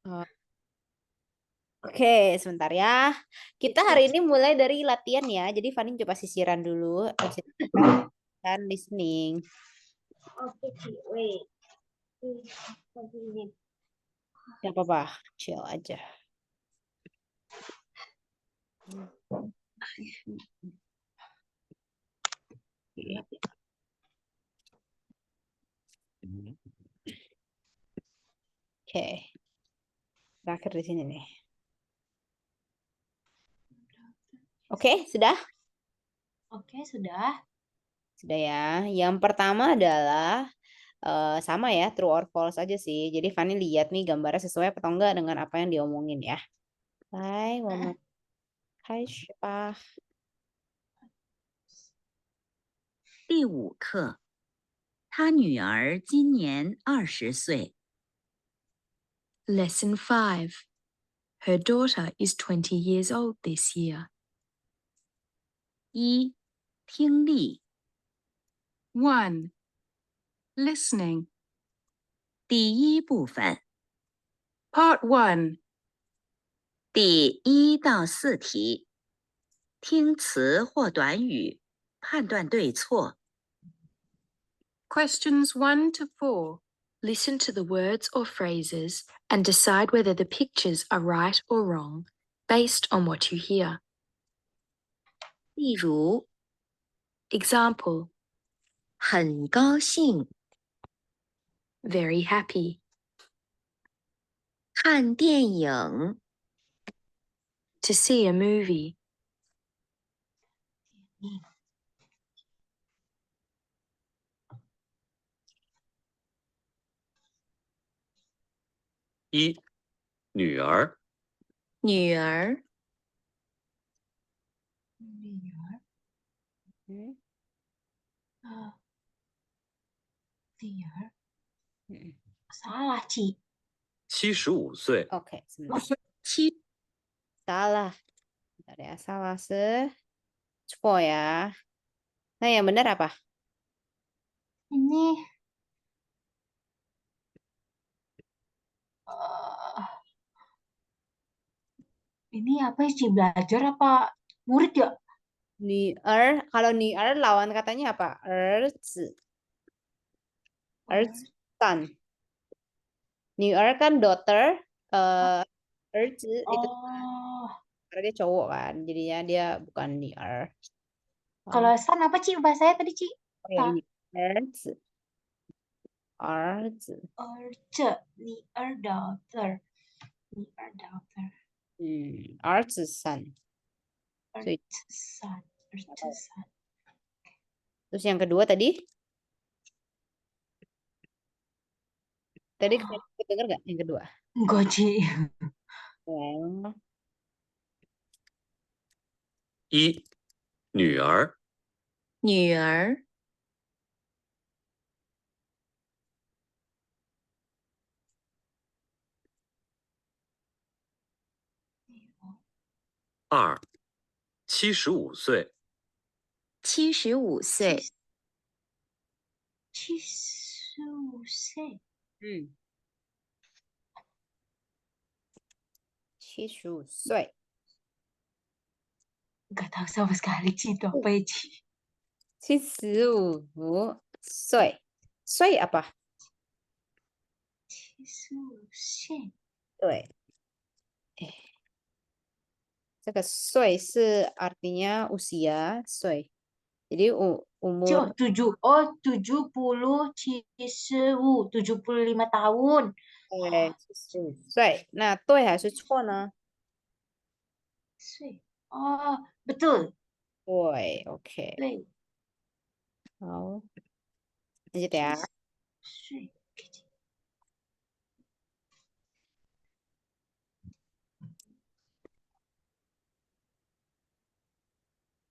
Uh, Oke, sebentar ya. Kita hari ini mulai dari latihan ya. Jadi Fani coba sisiran dulu. Habis itu kita kan listening. Oke, Ci. Wait. Continue. Gak apa-apa, chill aja. Oke, terakhir di sini nih. Oke, sudah? Oke, sudah. Sudah ya. Yang pertama adalah sama ya, true or false aja sih. Jadi Fani lihat nih gambarnya sesuai atau enggak dengan apa yang diomongin ya. Hai, woman. Hai, siapa? 第5课，他女儿今年20岁。 Lesson 5. Her daughter is 20 years old this year. 一、听力 1. Listening. 第一部分 Part 1. 第1到4题，听词或短语，判断对错。 Questions 1 to 4. Listen to the words or phrases and decide whether the pictures are right or wrong based on what you hear. 例如， Example, 很高兴 very happy. 看电影， To see a movie. 一、女儿，女儿，女儿。嗯 女儿。 Hmm. Salah, Ci. 75岁， Oke, sebentar. 七 Salah. Bentar ya, salah Cepo ya. Nah, yang benar apa? Ini eh, ini apa ya, Ci? Belajar apa murid ya? Kalau nier lawan katanya apa? Erz. Erz son. Nier kan daughter. Erz itu Oh, karena dia cowok kan. Jadinya dia bukan nier. kalau san apa, Ci? Bahasanya tadi, Ci? Oh ya ini. Erz. Erz. Erce, near daughter. Near daughter. Erz son. So, Ercesan. Ercesan. terus yang kedua tadi? Tadi dengar nggak yang kedua? Enggak, Ci. Well, 一、女儿，女儿， 二、75岁， 75岁， 75 岁. 75岁. Enggak tahu sama sekali, Ci. Itu apa ya, Ci? 75岁. 岁 apa? 75岁. 对。这个岁是 artinya usia, 岁. Jadi umur 75 tahun. 岁. Nah, 对还是错呢？ Oh, betul. 对 ，OK。 对。 好，lanjut ya.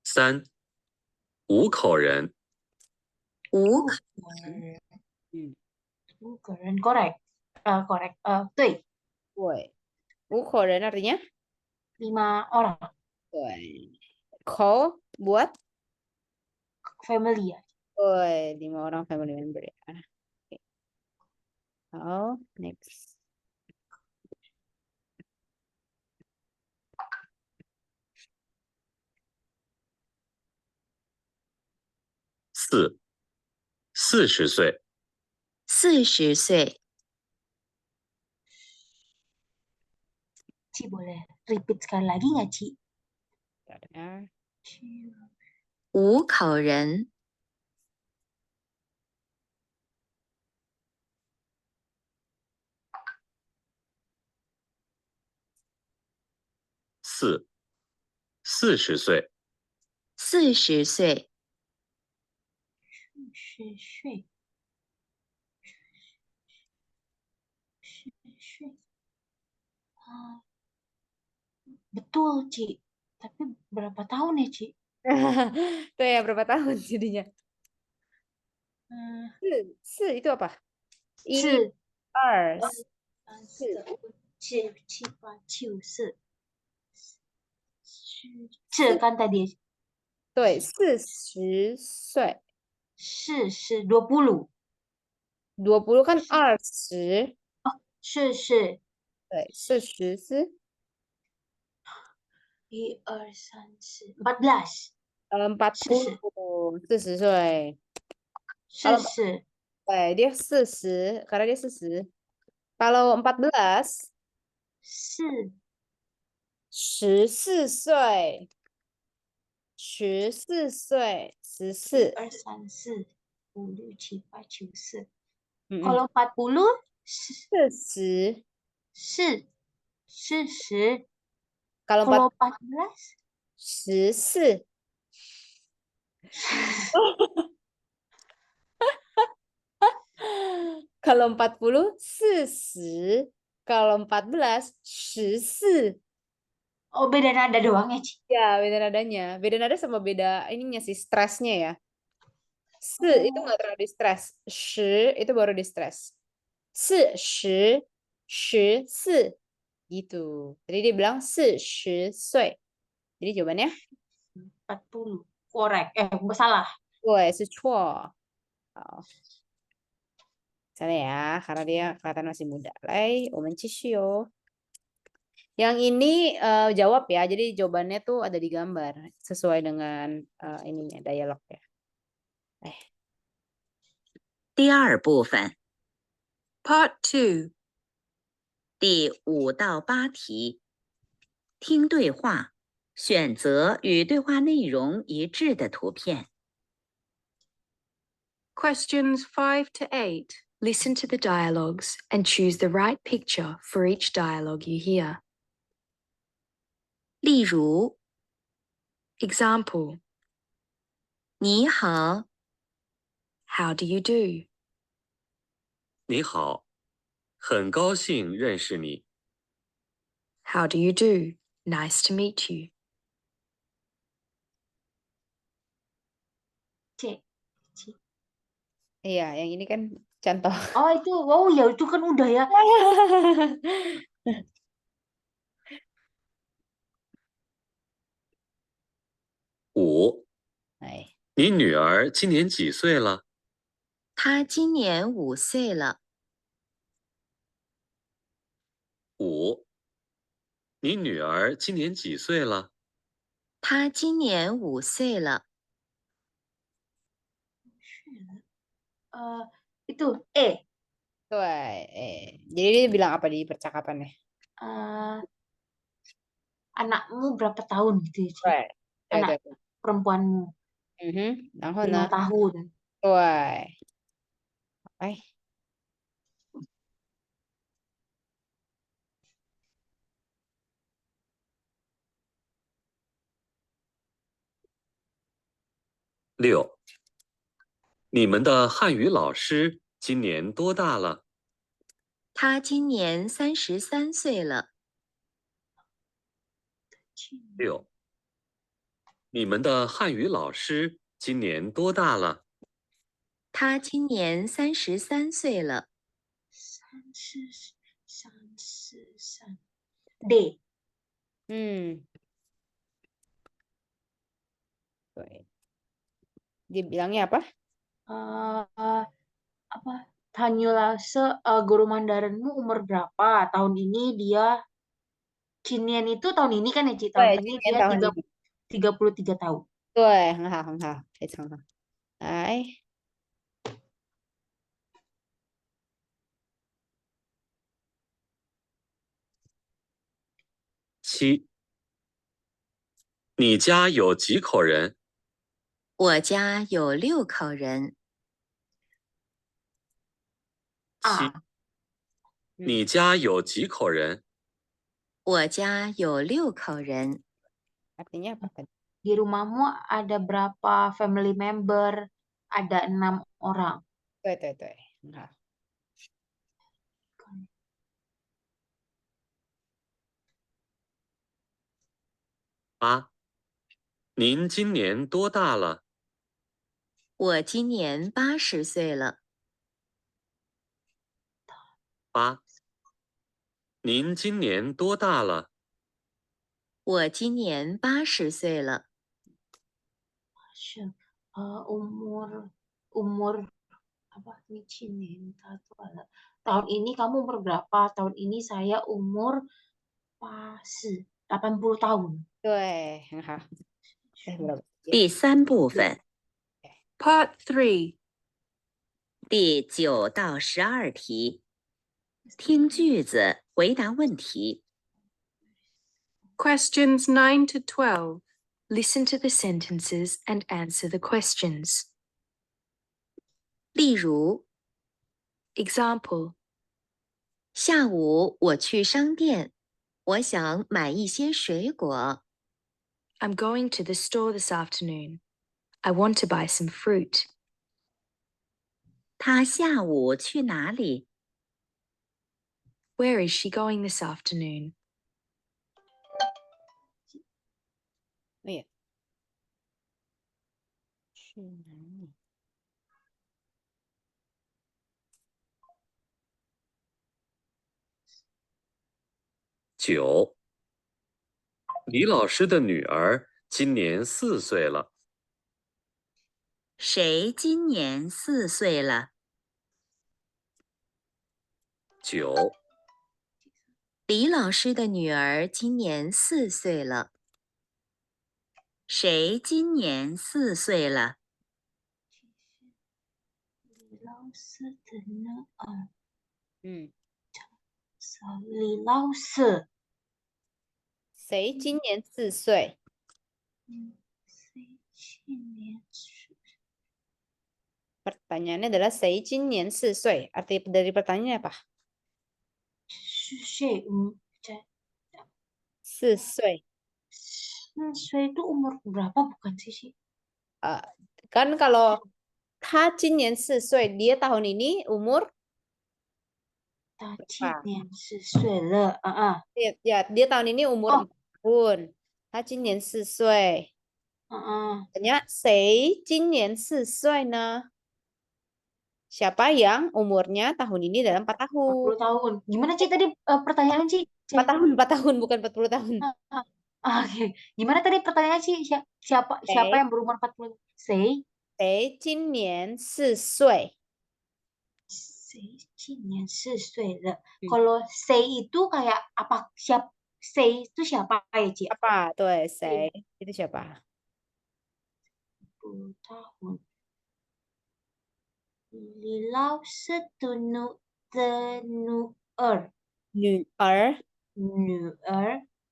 三、5口人， 5口 5个人 correct. Correct. 对。对，5口人 artinya? 5 orang. 对，口 buat? Family ya. 对，5 orang family member ya. Oke. 好，next. 40岁。 40岁。 Ci boleh repeat sekali lagi nggak, Ci? Ya. 五口人。 40岁。 40岁。 40岁. Ah, betul, Ci. Tapi berapa tahun ya, Ci? Tuh ya, berapa tahun jadinya? Hmm, 四 itu apa? 一 4, 二 3, 4, 5, 6, 7, 8, 9, 10. 4 kan tadi. 对，40岁。 4, 20. 20 kan 20. 是对，44。 1, 2, 3, 4, 14. 40 40岁。Kalau 40. dia 40 karena dia 40. Kalau 14 4, 14岁。14岁14。 2, 3, 4, 5, 6, 7, 8, 9, 10. Mm-mm. Kalau 40, 40. 40. Kalau Kalau 14, 14. Kalau 40 40. Kalau 14 14. oh beda nada doang ya, Ci? Ya, beda nadanya. Beda nada sama beda ininya sih, stresnya ya. Se itu nggak terlalu di stres. Shi itu baru di stres. 40 14 gitu. Jadi dia bilang 40岁. Jadi jawabannya 40. Korek. Salah. 对，是错。好，salah ya, karena dia kelihatan masih muda. 来，我们继续哦。Yang ini jawab ya. Jadi jawabannya tuh ada di gambar sesuai dengan ininya dialog ya. 第二部分 Part 2. 第5到8题，听对话，选择与对话内容一致的图片。 Questions 5 to 8. Listen to the dialogues and choose the right picture for each dialogue you hear. 例如， Example, 你好， how do you do? 你好，很高兴认识你。 How do you do? Nice to meet you. C. Iya, yang ini kan contoh. Oh itu, wow ya itu kan udah ya. 5， 哎，你女儿今年几岁了？ 她今年5岁了。 5，你女儿今年几岁了？ 她今年5岁了。 Itu E. jadi dia bilang apa di percakapannya? Anakmu berapa tahun gitu ya, Ci? Anak perempuanmu 然后 5 呢？ tahun. 对，哎， 6，你们的汉语老师今年多大了？ 她今年33岁了。 6，你们的汉语老师今年多大了？ 她今年33岁了。 33. D. 对， dia bilangnya apa? Apa? Tanyulase guru Mandarinmu umur berapa? Tahun ini dia Cinian itu tahun ini kan ya, Ci? Tahun ini dia 33 tahun. 对，很好，很好，非常好。来，7，你家有几口人？我家有6口人。 7，啊，你家有几口人？我家有6口人。 artinya apa tadi? di rumahmu ada berapa family member? Ada 6 orang. 对对对，很好。 8，您今年多大了？我今年80岁了。8，您今年多大了？我今年80岁了。 umur apa nih cinta tuh ada. Tahun ini kamu umur berapa? Tahun ini saya umur pas 80 tahun. 对，很好。berapa? 第3部分 Part 3. 第9到12题，听句子，回答问题。 Questions 9 to 12. Listen to the sentences and answer the questions. 例如， Example: 下午我去商店，我想买一些水果。 I'm going to the store this afternoon. I want to buy some fruit. 他下午去哪里？ Where is she going this afternoon? 哎呀，去哪里？ 9，李老师的女儿今年4岁了。谁今年4岁了？ 9，李老师的女儿今年4岁了。谁今年4岁了？ 老师的女儿，嗯，李老师，谁今年4岁？谁今年4岁？ Pertanyaannya adalah 谁今年4岁? Arti dari pertanyaannya apa? 4岁，4 4岁。 岁 itu umur berapa bukan sih? Kan kalau 他今年4岁, dia tahun ini umur 他今年4岁了，ya, dia tahun ini umur 4 tahun. 他今年4岁。Tanya, 谁今年4岁呢? Siapa yang umurnya tahun ini dalam 4 tahun? 40 tahun. Gimana Ci tadi pertanyaannya Ci? 4 tahun, 4 tahun, bukan 40 tahun. Oke. Gimana tadi pertanyaannya Ci? Siapa yang berumur 40? 谁今年4岁? 谁今年4岁了? Kalau 谁 itu kayak apa?谁 itu siapa ya Ci? Apa? 对，谁 itu siapa? 10 tahun. 李老师的女儿。女儿。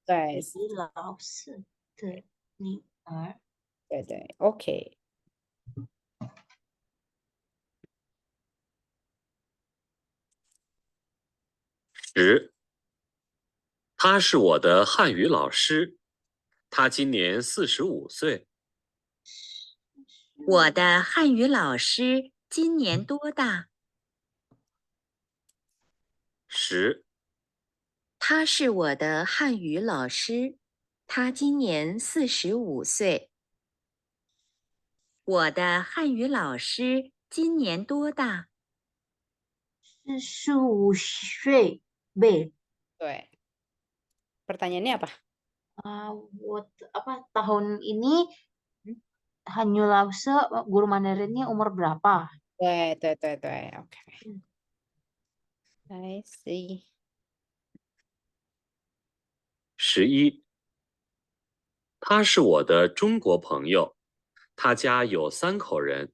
对，李老师的女儿。对对，OK。10，他是我的汉语老师，他今年45岁。我的汉语老师今年多大？ 10，他是我的汉语老师，他今年45岁。我的汉语老师今年多大？45岁呗。对。Pertanyaannya apa? Tahun ini Hanyu Lause guru Mandarinnya umur berapa? 对对对对，OK。I see。11，他是我的中国朋友，他家有3口人。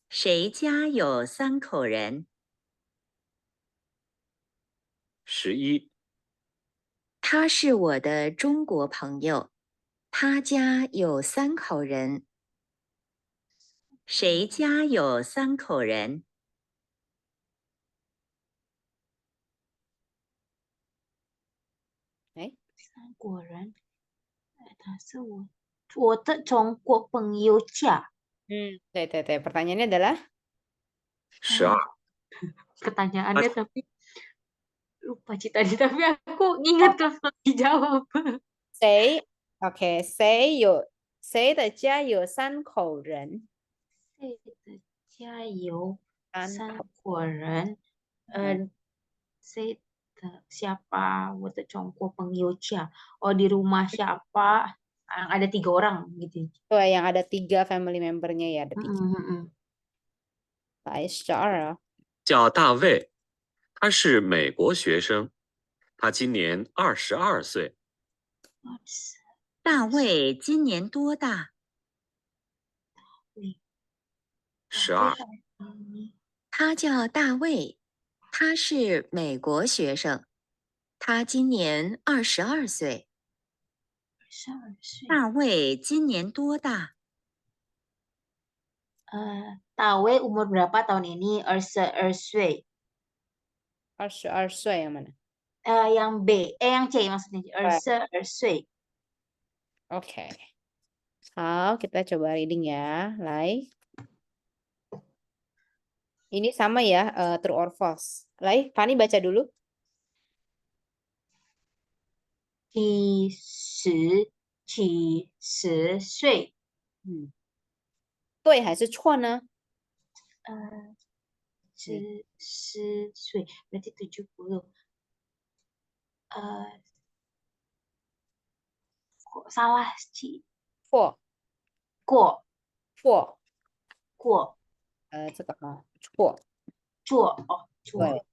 谁家有3口人？ 11、他是我的中国朋友，他家有3口人。谁家有3口人？哎，三国人，他是我的中国朋友家。对. Pertanyaannya adalah 12、 Pertanyaannya tapi lupa tadi tapi aku ingat kalau dijawab. 谁？OK，谁的家有3口人？谁的家有3 3口。口人？Saya siapa? 我的中国朋友家. Oh, di rumah siapa? Ada 3 orang gitu.对，yang ada 3 family membernya ya, ada 3. Mm-mm. 来12啊，叫大卫，他是美国学生，他今年22岁。大卫今年多大？ 12、他叫大卫，他是美国学生，他今年22岁。12岁。大卫今年多大？ Tawe umur berapa tahun ini? 22 岁. 22岁 yang mana？ Yang B, yang C maksudnya. 22岁. Oke. 好，kita coba reading ya. 来， ini sama ya, true or false. 来，Fani baca dulu. 70岁. 对还是错呢？ 70岁. Berarti 70. Kok salah sih? 错，过错，过这个错，做哦做对，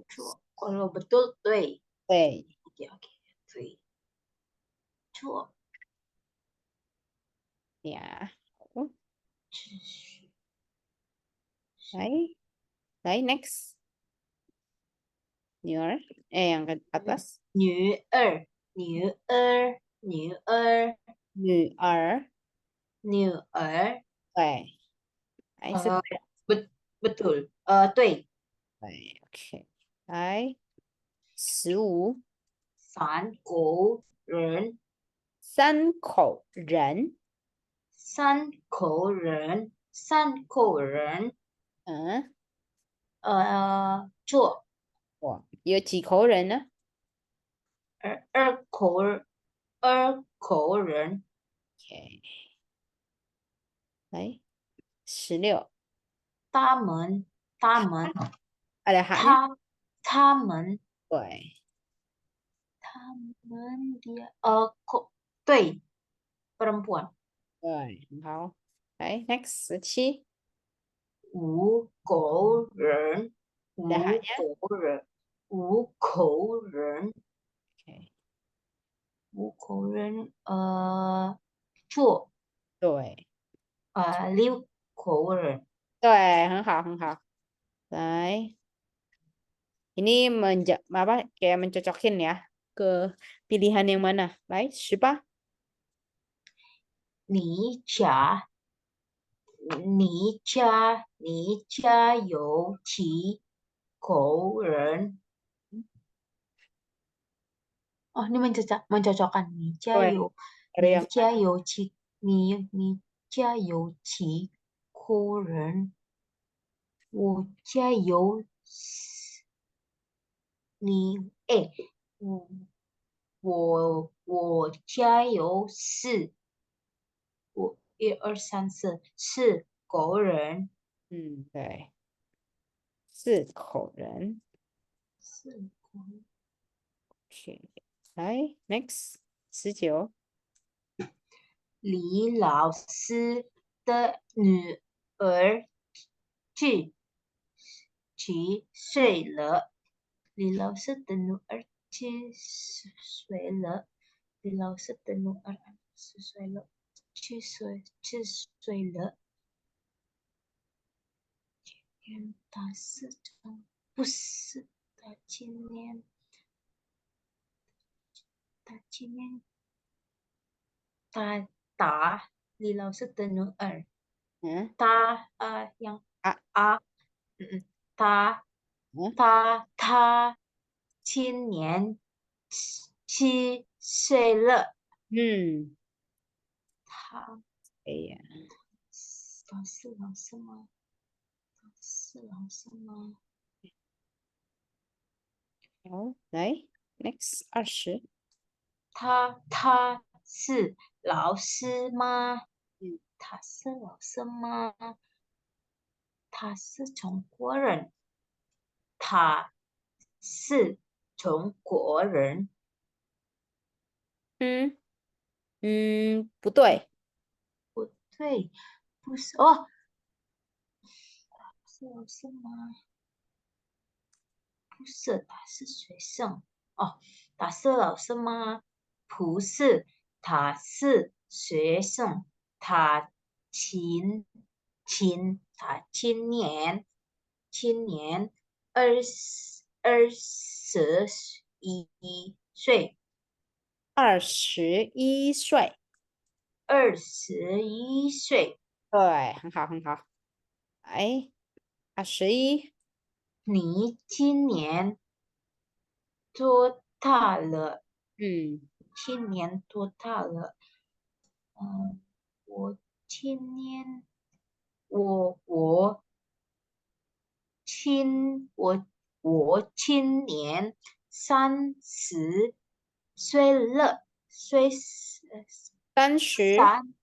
做 kalau betul 对对， oke 对做 ya. 来 next. 女儿，yang ke atas. 女儿女儿女儿女儿，女儿对，来是betul 对对 ，OK， 来15，三口人3口人，三口人三口人做哇，有几口人呢？二口人 OK， 来16，他们 ada haknya？ 他们 对， dia kok 对 perempuan 对，很好。来 next 17，五口人 ada haknya？ 五口人 OK， 五口人做对， 六口人对，很好，很好。来，ini kayak mencocokin ya ke pilihan yang mana? 来18，你家有几口人哦ini mencocokkan 你家 对， 有 ada 你 yang 家有几你家有几口人我家有我家有1、2、3、4口人对，4口人。四口人 OK， 来 next 19，李老师的女儿几岁了？李老师的女儿几岁了？李老师的女儿4岁了，7岁了。他4中不是他今年他打李老师的女儿，嗯他yang他嗯他今年7岁了，嗯，他可以啊。他是老师吗？好，来，next 20。他是老师吗？嗯，他是老师吗？他是中国人。他是中国人。不对，不对，不是哦，是老师吗？不是，他是学生。哦，他是老师吗？不是，他是学生。他今年21岁。21岁。 21岁。对，很好很好。哎，21。你今年多大了？今年多大了？我今年我今年30岁了，30。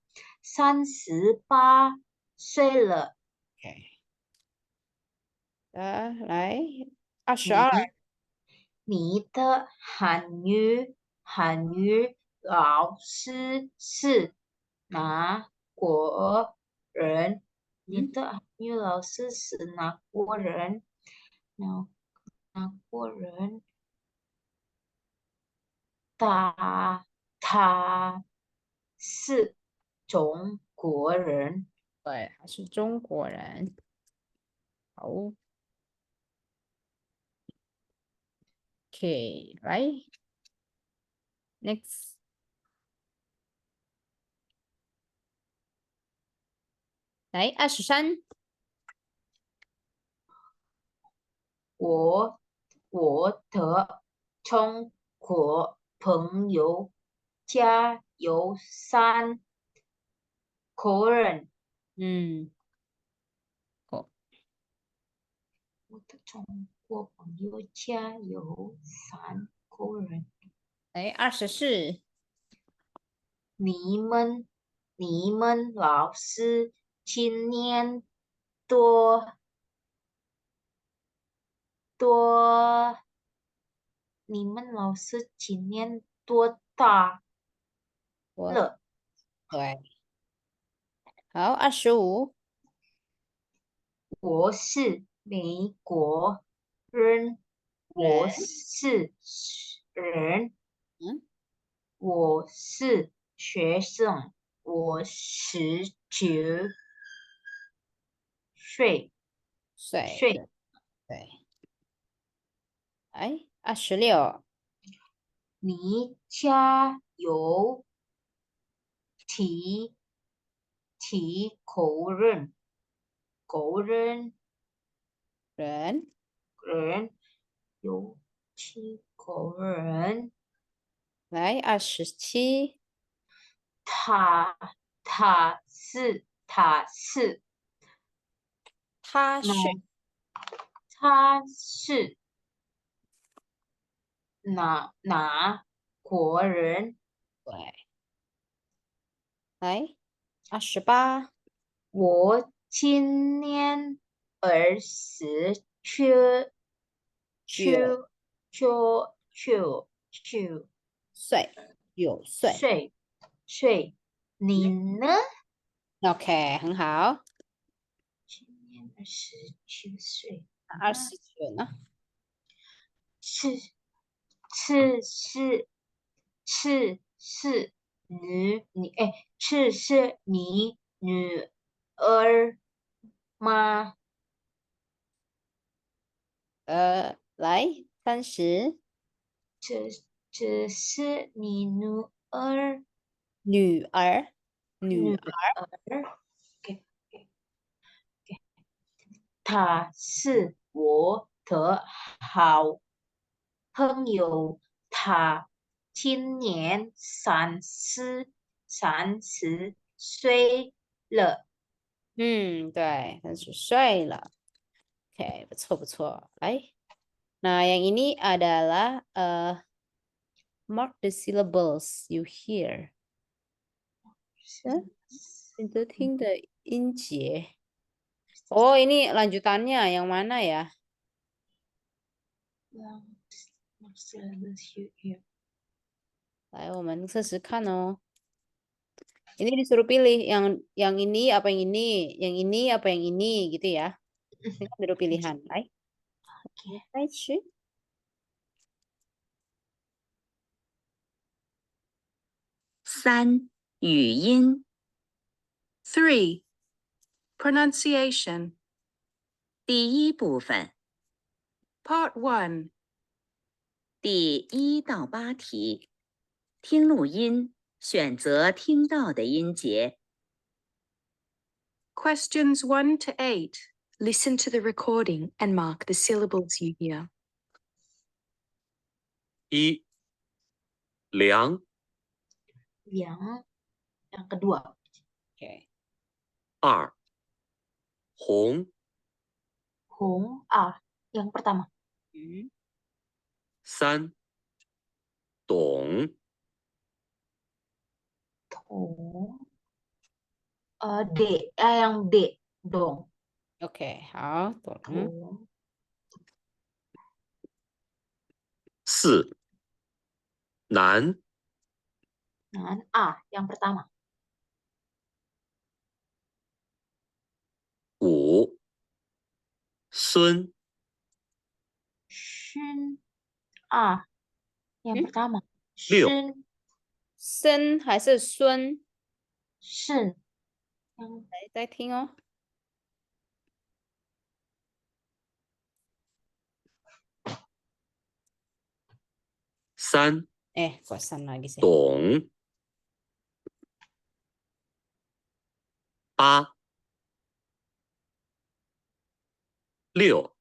38岁了。OK，来22。你的汉语老师是哪国人？你的汉语老师是哪国人？哪国人？他是中国人。对，他是中国人。好，OK，来，next。来23。我的中国朋友家有3口人。哦，我的中国朋友家有3口人。来24。你们老师今年多你们老师今年多大了？对，好，25。我是美国人。我是人。我是学生。我19岁。对，哎，26。你家有几口人？人。有7口人。来27。他是他是哪国人？对，来28。我今年29岁，9岁。岁。你呢？ OK，很好。今年29岁。 29呢？是是你是你女儿吗？来30，这是你儿女儿，女女儿？OK，她是我的好朋友，她今年30岁了。对，30岁了。Oke, betul betul. Baik. Nah, yang ini adalah mark the syllables you hear. 你听的音节。Oh, ini lanjutannya yang mana ya? Iya. 来，我们试试看哦。Ini disuruh pilih yang ini apa yang ini apa yang ini gitu ya. Ini kan disuruh pilihan. Baik. Oke. 开始。3. 语音 3. Pronunciation. 第一部分 Part 1. 第1到8题，听录音，选择听到的音节。 Questions 1 to 8. Listen to the recording and mark the syllables you hear. 1. 凉 Yang kedua. Oke. 2. 红 Yang pertama. 3. 懂 Yang D dong. Oke, 好，懂。 4. 男 Yang pertama. 5. 孙 Yang pertama. 6. 生还是孙？ Yang 来，再听哦。 3. Kok san lagi sih? 懂 8. 6.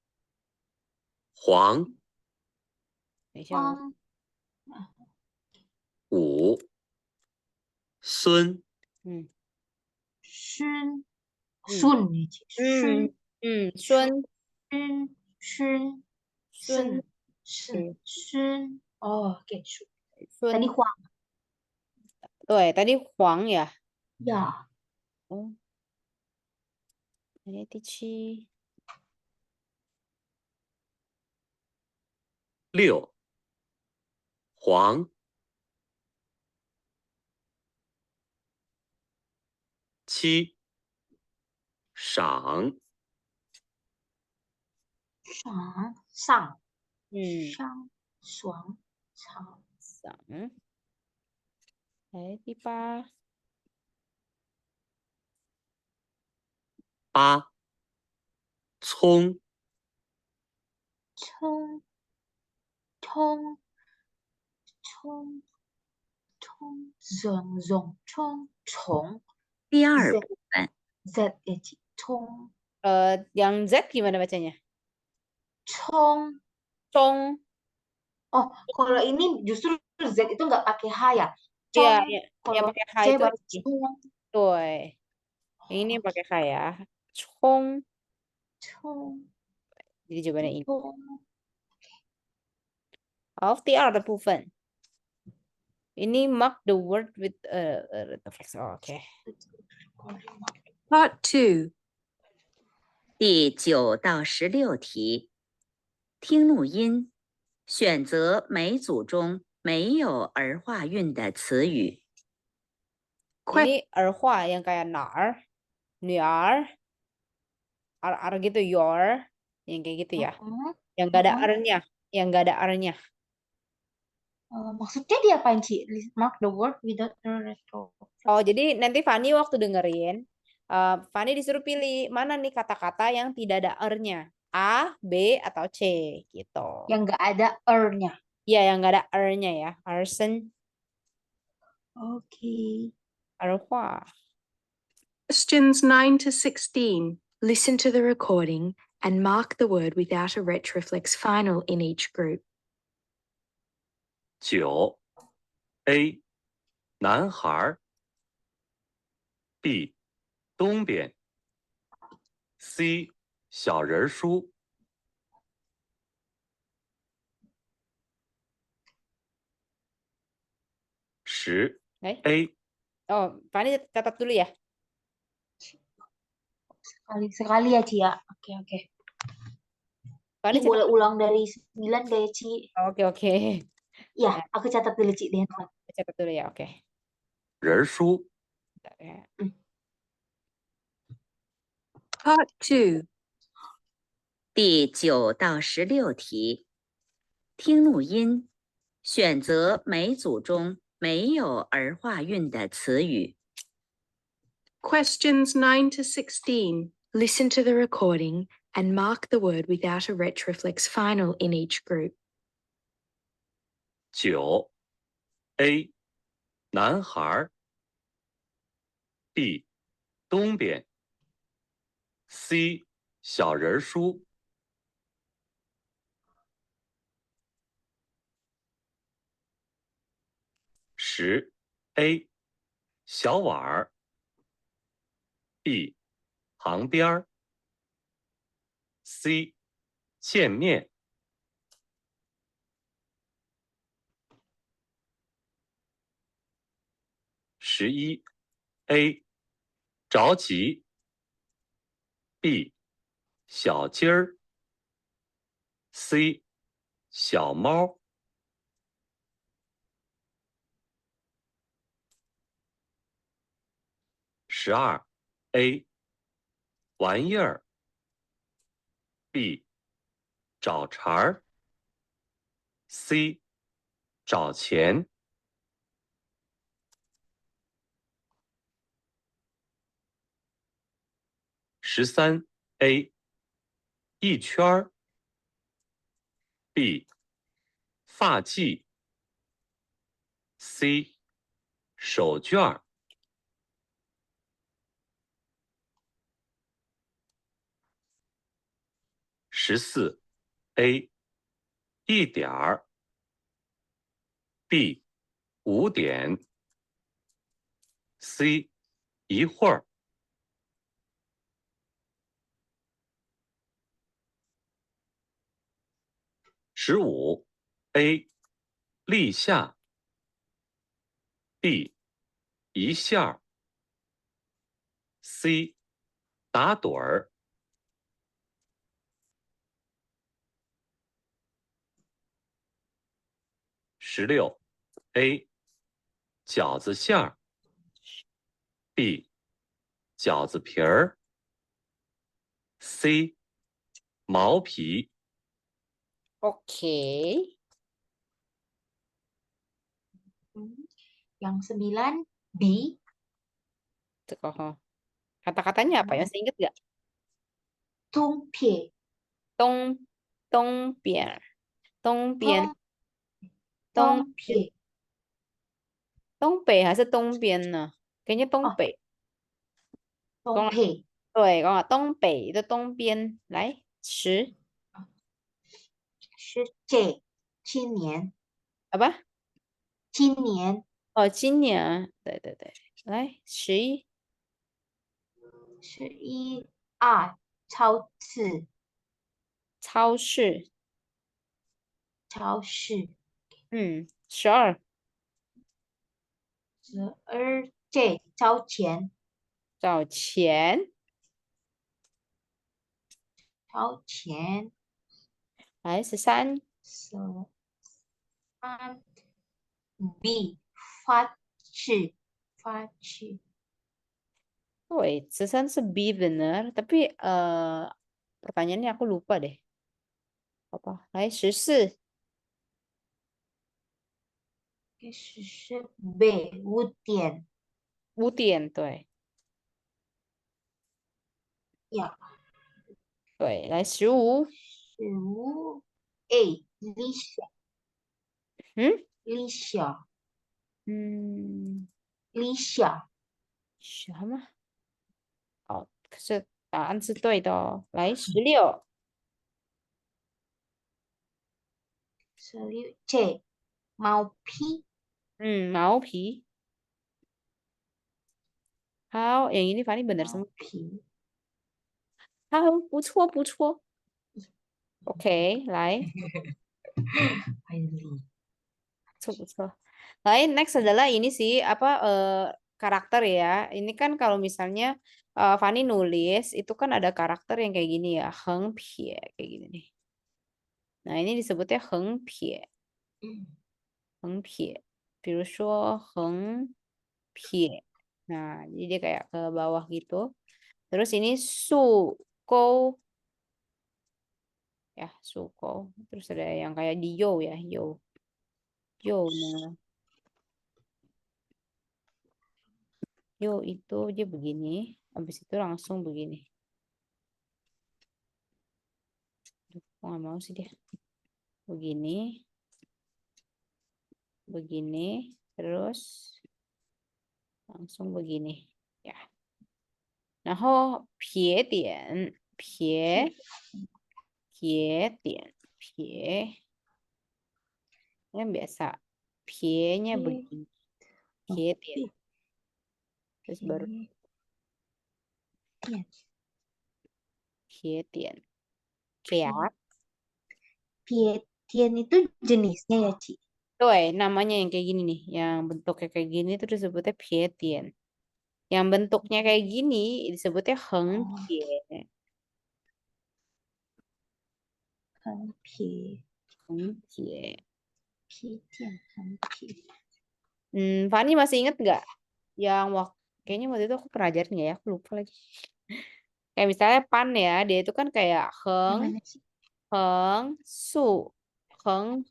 黄 等一下哦。 5. 孙 孙，哦，oke, 孙。 tadi 黄 对，tadi 黄呀。 ya. Oh. Ini 第7。 6. 黄 7. 赏 上 赏。来，第8。 8. 葱 虫 第二部分 Z虫 yang Z gimana bacanya? 虫 Cong. Oh, kalau ini justru Z itu nggak pakai H ya. Iya, Cong. yang Kalau pakai H saya itu baca lagi. cong. Tuh. Yang ini yang pakai H ya. Cong. Cong. Jadi jawabannya ini. Cong. 好，第二的部分。Ini mark the word with okay. Part 2. 第9到16题，听录音，选择每组中没有儿化韵的词语。 Ini 儿化 yang kayak nar, nyar, ar gitu, your, yang kayak gitu ya. Yang gak ada r-nya, yang gak ada r-nya. Maksudnya diapain, Ci? Mark the word without a retroflex. Oh, jadi nanti Fani waktu dengerin, Fani disuruh pilih mana nih kata-kata yang tidak ada er-nya. A, B, atau C gitu. Yang nggak ada er-nya. Iya, yang nggak ada er-nya ya. Arsen, Oke. erhua. Questions 9 to 16. Listen to the recording and mark the word without a retroflex final in each group. 9 A 男孩 B 东边 C 小人书 10 Eh? A Oh, Fani catat dulu ya. Sekali-sekali ya, Ci ya. Oke. Fani Ci, boleh ulang dari 9 gak ya, Ci? Oke. Ya, aku catat dulu, Ci, di handphone. Catat dulu ya, oke. 人书 Bentar ya. Part 2. 第9到16题，听录音，选择每组中没有儿化韵的词语。 Questions 9 to 16. Listen to the recording and mark the word without a retroflex final in each group. 9 A 男孩 B 东边 C 小人书 10 A 小碗儿 B 旁边儿 C 见面11 A 着急 B 小鸡儿 C 小猫12 A 玩意儿 B 找茬儿 C 找钱13 A 一圈儿 B 发髻 C 手绢儿14 A 一点儿 B 5点 C 一会儿15 A 立夏 B 一下 C 打盹儿16 A 饺子馅儿 B 饺子皮儿 C 毛皮 Oke. Yang 9 B. Oh. Kata-katanya apa ya? Masih inget nggak? 东撇 Tong, tongbian, tongbian, 东撇 tongpe hay là tongbian nè? Kayaknya tongpe. 东撇 Rồi, còn là tongpe itu tongbian. Đấy, 10. 是这今年 Apa? 今年 Oh, 今年. Đấy. Đấy, 11. 11 2超市超市. 超市 12. 12这交钱找钱. 交钱 Đấy, 13. 13 B 发去 Wait, 13 B bener. Tapi pertanyaannya aku lupa deh. Apa? Đấy, 14. Cái是 B 污点 污点，对 呀，对，来15，食物 A 理想嗯理想嗯，理想什么？哦，可是答案是对的哦。来16， 16 C 毛皮毛皮。好，yang ini Fani benar 毛 semua. 皮，好，不错不错。OK，来， finally 不错不错。来，next adalah ini sih apa karakter ya. Ini kan kalau misalnya Fani nulis itu kan ada karakter yang kayak gini ya, Heng Pie kayak gini nih. Nah, ini disebutnya Heng Pie, 嗯 Heng Pie. 比如说 Heng Pie. Nah, jadi dia kayak ke bawah gitu. Terus ini Su Kou ya, Su Kou. Terus ada yang kayak di Yo ya, Yo. Yo, nah. Yo itu dia begini, habis itu langsung begini. Aduh, kok nggak mau sih dia. Begini, begini, terus langsung begini. Ya. 然后撇点，撇点，撇，yang biasa. P-nya begini. 撇点，terus baru 点撇点. Keak. 点 itu jenisnya ya Ci? Tuh, namanya yang kayak gini nih, yang bentuknya kayak gini itu disebutnya pietian. Yang bentuknya kayak gini disebutnya hengpie. 横撇 Hengpie. 撇点横撇 Fani masih inget nggak yang kayaknya waktu itu aku pernah ajarin nggak ya? Aku lupa lagi. Kayak misalnya pan ya, dia itu kan kayak yang mana sih? su, heng.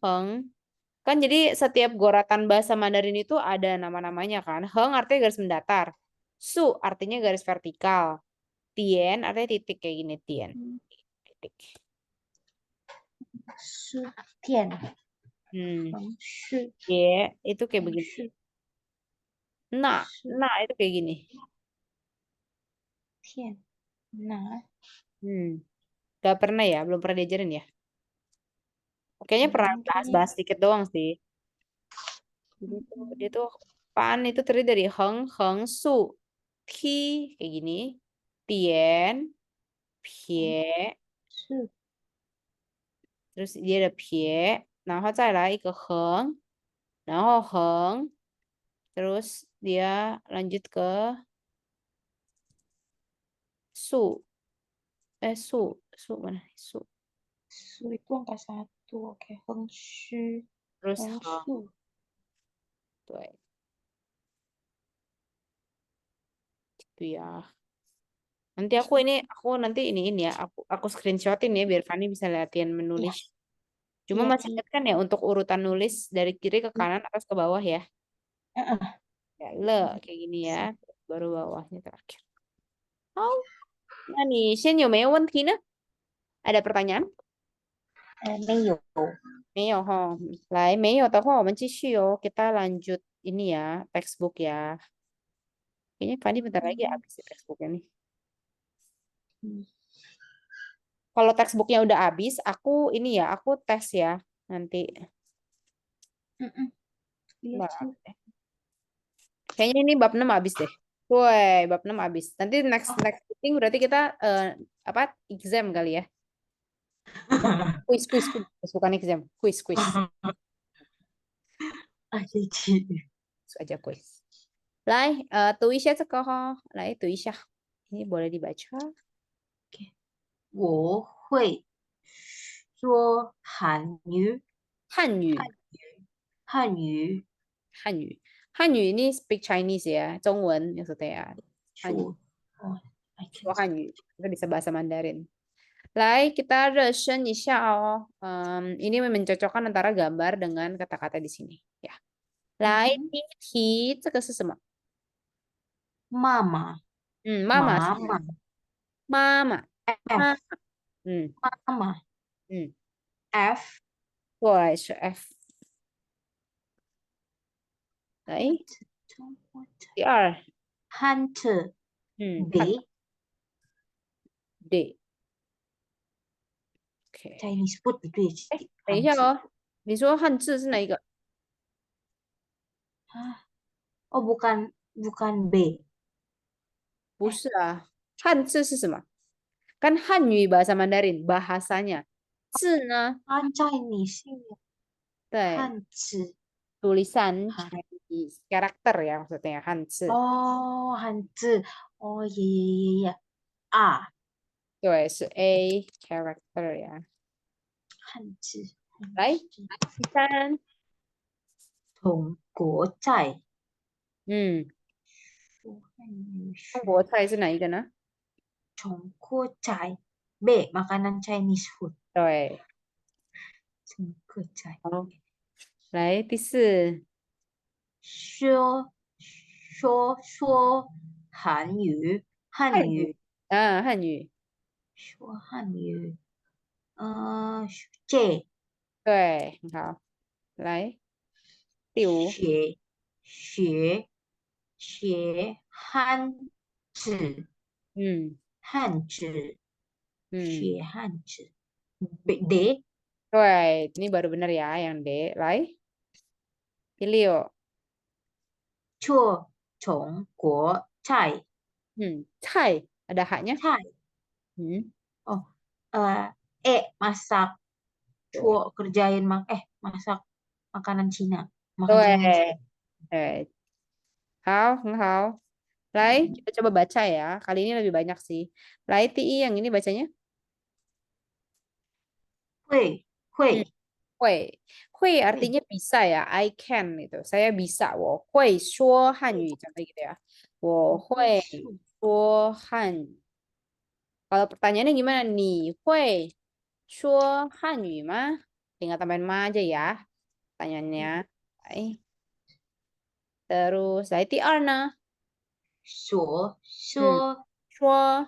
Kan jadi setiap goratan bahasa Mandarin itu ada nama-namanya kan. Heng artinya garis mendatar. Su artinya garis vertikal. Tien artinya titik kayak gini, tien. Titik. 是点 Hmm. 横是 Ye itu kayak 横 begini. 是 Nah, 是 nah itu kayak gini. 点拿 Gak pernah ya, belum pernah diajarin ya. Kayaknya pernah kayaknya bahas-bahas sedikit doang sih. Jadi tuh, dia tuh pan itu terdiri dari heng, su, ti kayak gini, tien, pie, 是 terus dia ada pie, 然后再来一个横，然后横，terus dia lanjut ke su, su mana? Su, su itu angka 1 oke 横是 terus 横 heng, 竖 tuh itu ya. Nanti aku nanti ini ya, aku screenshotin ya biar Fani bisa liatin iya menulis. Cuma iya masih Ci ingat kan ya untuk urutan nulis dari kiri ke kanan, atas ke bawah ya. Heeh. Ya, le kayak gini ya, baru bawahnya terakhir. Oh, nah nih, Shen 有没有问题呢? Ada pertanyaan? 没有没有哈. 来，没有的话我们继续哦. Kita lanjut ini ya, textbook ya. Kayaknya Fani bentar lagi habis ya textbooknya nih. Kalau textbooknya udah habis, aku ini ya, aku tes ya nanti. iya Bentar. Ci Kayaknya ini bab 6 habis deh. Woi, bab 6 habis. Nanti next meeting berarti kita apa exam kali ya. Quiz. Bukan exam, quiz. aja Ci Langsung aja quiz. 来，读一下这个哈，来读一下。Ini boleh dibaca. 我会说韩语汉语，汉语汉语 ini speak Chinese ya, 中文 maksudnya ya. 说哦 I can说汉语, kita bisa bahasa Mandarin. 来, kita 热身一下哦. Ini mencocokkan antara gambar dengan kata-kata di sini. Ya. 来，嗯第一题，这个是什么？妈妈，妈妈是妈妈妈妈，妈， ，F，嗯妈妈嗯， ，F，对，是 F。来，中国菜第二， ，Hunter，嗯B， ，D。OK， Chinese food 不对，等一下 Hunter 哦，你说汉字是哪一个？啊，哦bukan B，不是啊，汉字是什么？Kan Hanyu bahasa Mandarin bahasanya. 字呢？啊 Chinese 对，汉字，tulisan 哈， Chinese karakter ya maksudnya 汉字。哦汉字，哦耶啊，对，是 A character 呀。汉字，来，第三，中国菜，嗯，说汉语中国菜是哪一个呢？中国菜，B makanan Chinese food，对，中国菜，好，来第四，说韩语，汉汉语语啊，汉语，说汉语，J 对，很好。来，第五，学学学汉字，嗯汉字嗯，学汉字，D 对，ini baru benar ya yang D。来，第六，做中国菜菜ada haknya。菜 Hmm, oh masak 对 kerjain masak makanan Cina makan Chinese 对对，好，很好。来，kita coba baca ya. Kali ini lebih banyak sih. Lai TI yang ini bacanya? 会 Hmm, 会，会 artinya bisa ya. I can itu. Saya bisa. 我会说汉语 contoh gitu ya. 我会说汉语. Kalau pertanyaannya gimana? 你会说汉语吗? Tinggal tambahin ma aja ya. Pertanyaannya. Baik. Terus, 来第二呢？说 Hmm, 说说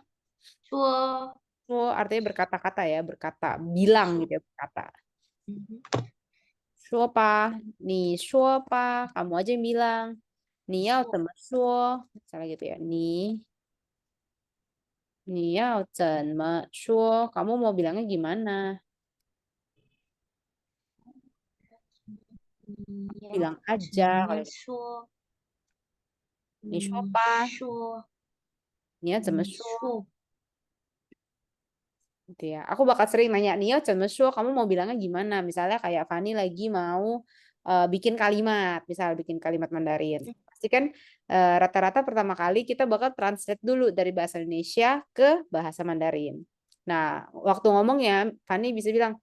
说 说 artinya berkata-kata ya, berkata, bilang gitu ya, berkata. 说吧，你说吧, kamu aja yang bilang. 你要怎么说? Misalnya gitu ya. 你要怎么说? Kamu mau bilangnya gimana? Bilang 怎 aja. 么 Kalau 说你说吧，说你要怎么说？说 Gitu ya. Aku bakal sering nanya, Nia, kamu mau bilangnya gimana? Misalnya kayak Fani lagi mau bikin kalimat, misal bikin kalimat Mandarin. Pasti kan rata-rata pertama kali kita bakal translate dulu dari bahasa Indonesia ke bahasa Mandarin. Nah, waktu ngomongnya, Fani bisa bilang,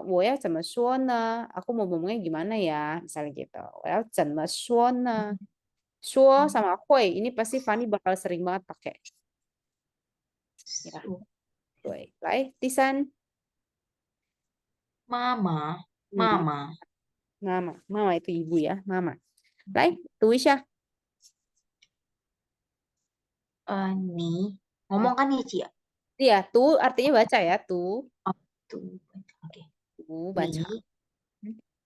我要怎么说呢? Aku mau ngomongnya gimana ya? Misalnya gitu. 我要怎么说呢? 说 sama 会, ini pasti Fani bakal sering banget pakai. Ya, 说 对，来，第三。妈妈 Hmm, 妈妈 mama, mama itu ibu ya, mama. 来，读一下。你 ngomong kan nih Cia Iya, tuh artinya baca ya, tuh. tuh oke Tuh, 你 baca.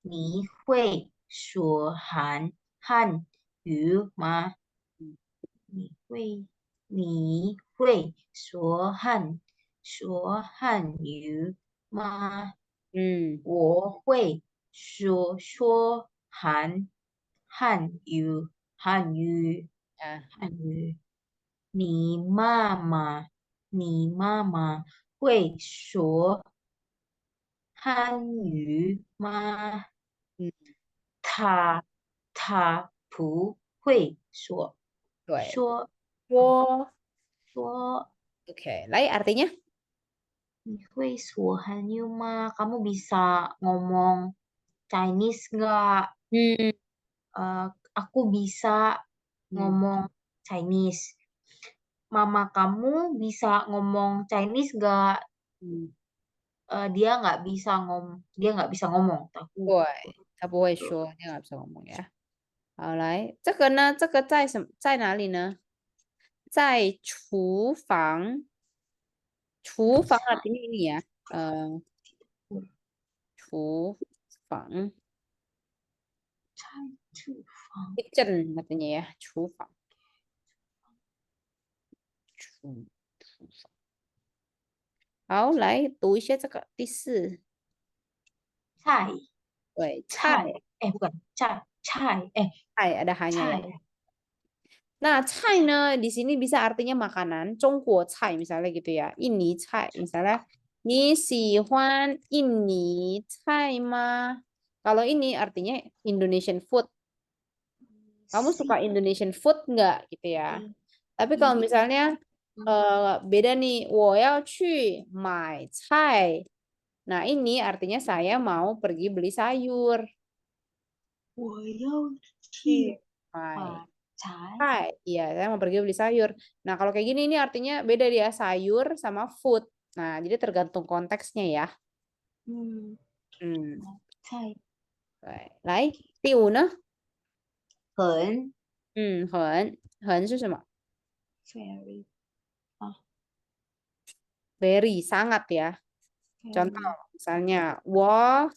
你会说汉语吗？你会说汉语吗？Hmm, 我会说汉语ya. 汉语。你妈妈会说汉语吗？Hmm, 他不会说对，说说说 Oke, 来 artinya? 你会说汉语吗？Kamu bisa ngomong Chinese nggak? Hmm, Aku bisa ngomong Chinese. Mama kamu bisa ngomong Chinese nggak? hmm. Dia nggak bisa ngomong. Aku 对，他不会说，dia nggak bisa ngomong ya. 好，来，这个呢？这个在哪里呢？在厨房。厨房 artinya ini ya. 厨房。厨房 kitchen artinya ya. 厨房。厨房。好，来读一下这个第4。菜对，菜菜， bukan菜 菜 ada hanya ya. 菜 Nah, cai ne di sini bisa artinya makanan, Zhongguo cai misalnya gitu ya. Ini cai misalnya, ni sihuan ini cai ma. Kalau ini artinya Indonesian food. Kamu suka Indonesian food nggak gitu ya? Tapi kalau misalnya beda nih, 我要去买菜. Nah, ini artinya saya mau pergi beli sayur. 我要去买 买 菜 iya, saya mau pergi beli sayur. Nah, kalau kayak gini ini artinya beda dia, sayur sama food. Nah, jadi tergantung konteksnya ya. 菜 来，第5呢？很很是什么 very？very sangat ya. Contoh misalnya, 我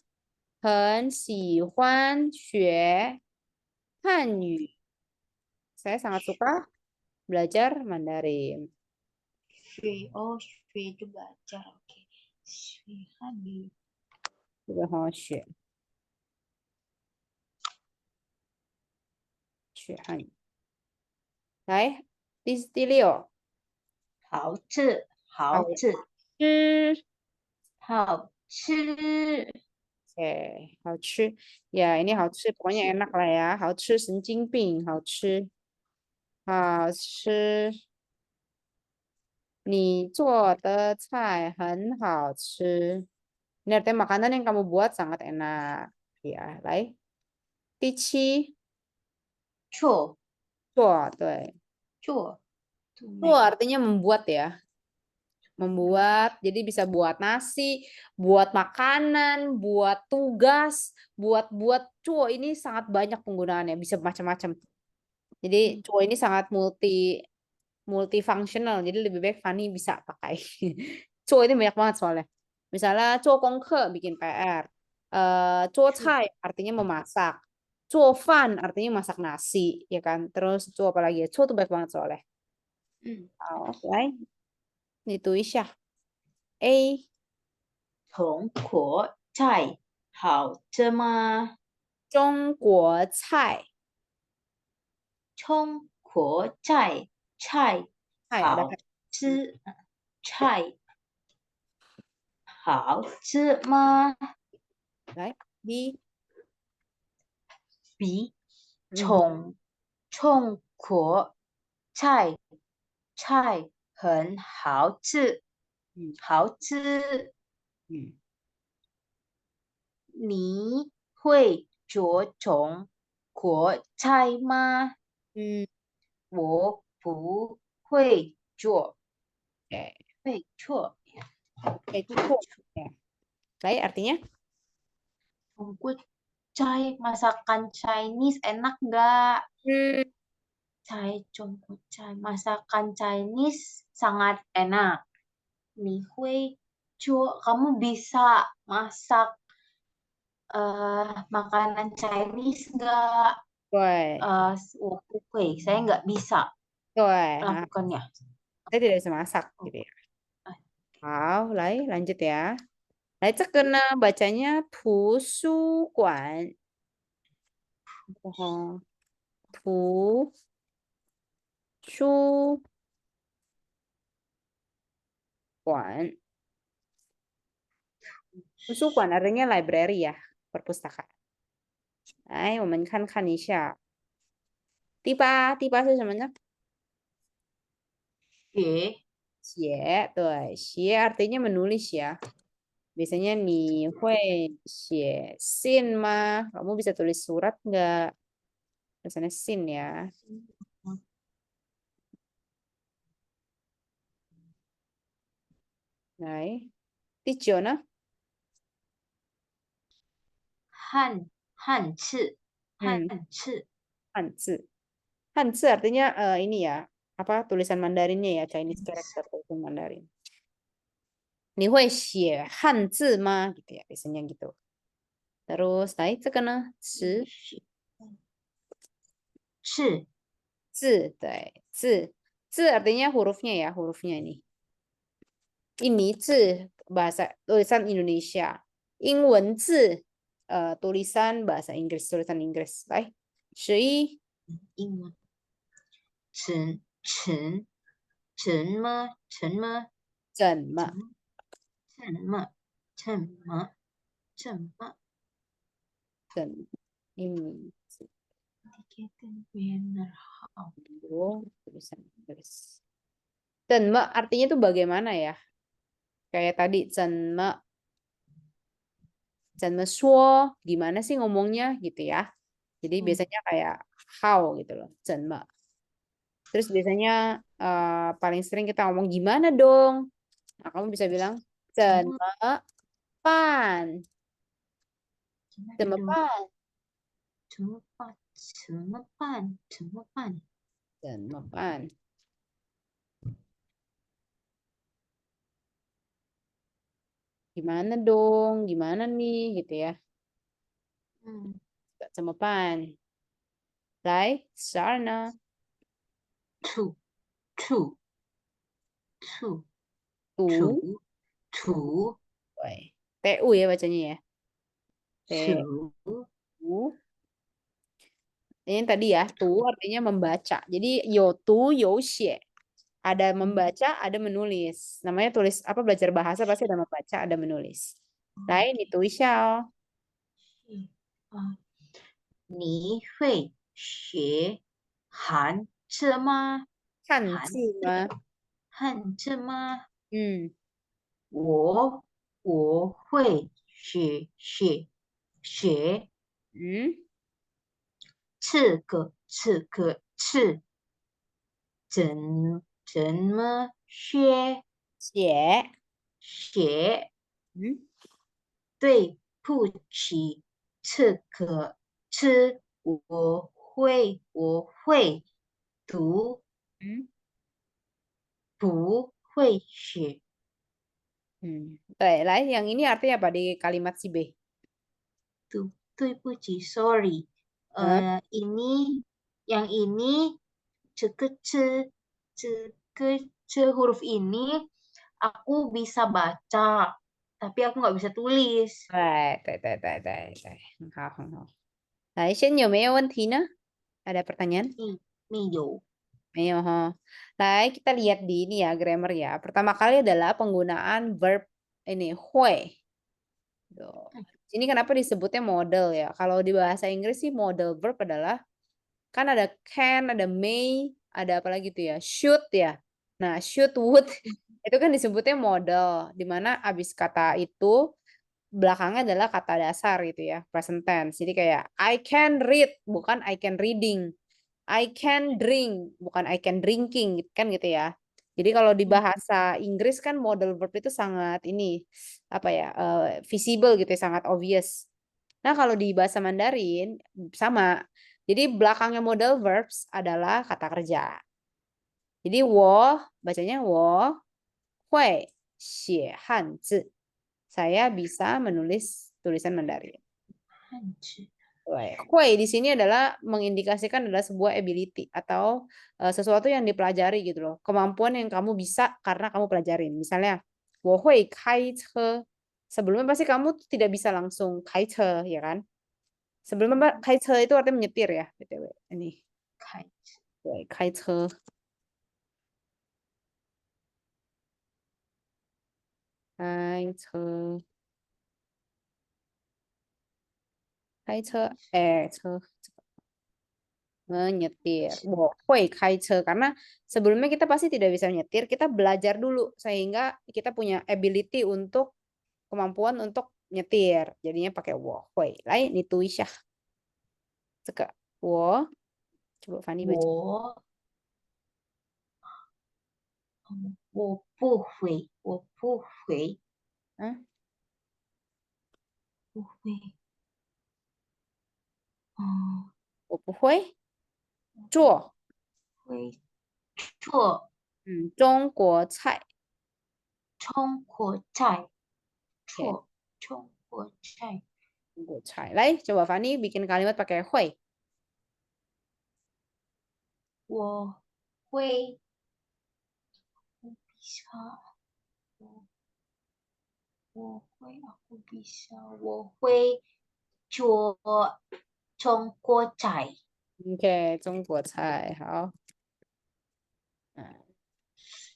很喜欢学汉语. Saya sangat suka belajar Mandarin. 学itu belajar oke 学汉语这个很好学，学汉语。来，第6，好吃好吃吃。好吃 Oke, 好吃. Ya, ini 好吃, pokoknya enak lah ya. 好吃, 神经病, 好吃. 好吃. 你做的菜很好吃. Ini artinya makanan yang kamu buat sangat enak. Ya, 来. 第7，做做，对。做 做 artinya membuat ya. Membuat, jadi bisa buat nasi, buat makanan, buat tugas, buat cuo ini sangat banyak penggunaannya, bisa macam-macam. Jadi cuo ini sangat multifunctional, jadi lebih baik Fani bisa pakai. Cuo ini banyak banget soalnya. Misalnya cuo kongke bikin PR, cuo cai artinya memasak, cuo fan artinya masak nasi, ya kan? Terus cuo apa lagi ya? Cuo tuh banyak banget soalnya. Oke. 你读一下 A 中国菜好吃吗？中国菜中国菜ada 好吃菜好吃吗？来 B 比嗯中国菜很好吃，好吃。嗯你会做中国菜吗？我不会做， oke 会做。 cukup ya. Baik artinya Jungkook Chai, masakan Chinese enak nggak? Jungkook Chai, masakan Chinese sangat enak. Ni Hui Chua, kamu bisa masak makanan Chinese nggak? 对 saya nggak bisa 对 lakukannya. saya tidak bisa masak gitu ya. Lanjut ya. Kena bacanya 图书馆 图书馆 图书馆 artinya library ya, perpustakaan. 来，我们看一下。第八是什么呢？ 写，对，写 artinya menulis ya. Biasanya nih, 会写信吗? Kamu bisa tulis surat nggak? Biasanya sin ya. Này, 第9呢? 汉字 Hanzi. Hanzi artinya ini ya, apa tulisan Mandarinnya ya, Chinese character tulisan Mandarin. 你会写汉字吗? Gitu ya, biasanya gitu. Terus, 来这个呢？词是字，对，字artinya hurufnya ya, hurufnya ini. Ini 字 bahasa tulisan Indonesia. 英文字 tulisan bahasa Inggris, tulisan Inggris. 来，11英文。什么？ini Benar. tulisan Inggris. 怎么 artinya itu bagaimana ya? Kayak tadi 怎么说, gimana sih ngomongnya gitu ya. Jadi biasanya kayak how gitu loh, 怎么. Terus biasanya paling sering kita ngomong gimana dong. Nah, kamu bisa bilang 怎么办?怎么办?怎么办? Gimana dong? Gimana nih gitu ya. 怎么办? 来，12呢？ 土 对，TU ya bacanya ya. Su. TU. Ini tadi ya, tu artinya membaca. Jadi yo tu yo xie. Ada membaca, ada menulis. Namanya tulis apa belajar bahasa pasti ada membaca, ada menulis. Lain itu Xiao. 你会学汉字吗？汉字吗？汉字吗？嗯，我会学这个怎么学写。对不起，这个字我会读，不会写。对，来yang ini artinya apa di kalimat si B? 对不起 ，sorry。yang ini 这个huruf ini aku bisa baca, tapi aku nggak bisa tulis. 对，很好。来，先有没有问题呢？ada pertanyaan? 没有。没有哈. Baik, kita lihat di ini ya grammar ya. Pertama kali adalah penggunaan verb ini hui. Ini kenapa disebutnya model ya? Kalau di bahasa Inggris sih model verb adalah kan ada can, ada may, ada apa lagi tuh ya? Should ya. Nah, should, would itu kan disebutnya model, di mana abis kata itu belakangnya adalah kata dasar gitu ya, present tense. Jadi kayak I can read, bukan I can reading. I can drink, bukan I can drinking, kan gitu ya. Jadi kalau di bahasa Inggris kan model verb itu sangat ini apa ya visible gitu ya, sangat obvious. Nah kalau di bahasa Mandarin sama. Jadi belakangnya model verbs adalah kata kerja. Jadi wo bacanya wo hui xie hanzi. Saya bisa menulis tulisan Mandarin. Hui di sini adalah mengindikasikan adalah sebuah ability atau sesuatu yang dipelajari gitu loh. Kemampuan yang kamu bisa karena kamu pelajarin. Misalnya, 我会开车. Sebelumnya pasti kamu tidak bisa langsung 开车, ya kan? Sebelumnya 开车 itu artinya menyetir ya, BTW. Ini. 开车. 开车. 开车, 车. Menyetir. 我会开车 karena sebelumnya kita pasti tidak bisa menyetir, kita belajar dulu sehingga kita punya ability untuk kemampuan untuk nyetir. Jadinya pakai 我会. Lain itu Isya. Cek. 我 coba Fani baca. 我不会。Hah? 不会。我不会做会做中国菜中国菜， Oke, 做中国菜。 中国菜 来 coba Fani bikin kalimat pakai 会我会，我bisa，我会bisa，我会做中国菜。 Oke, 中国菜 好 nah,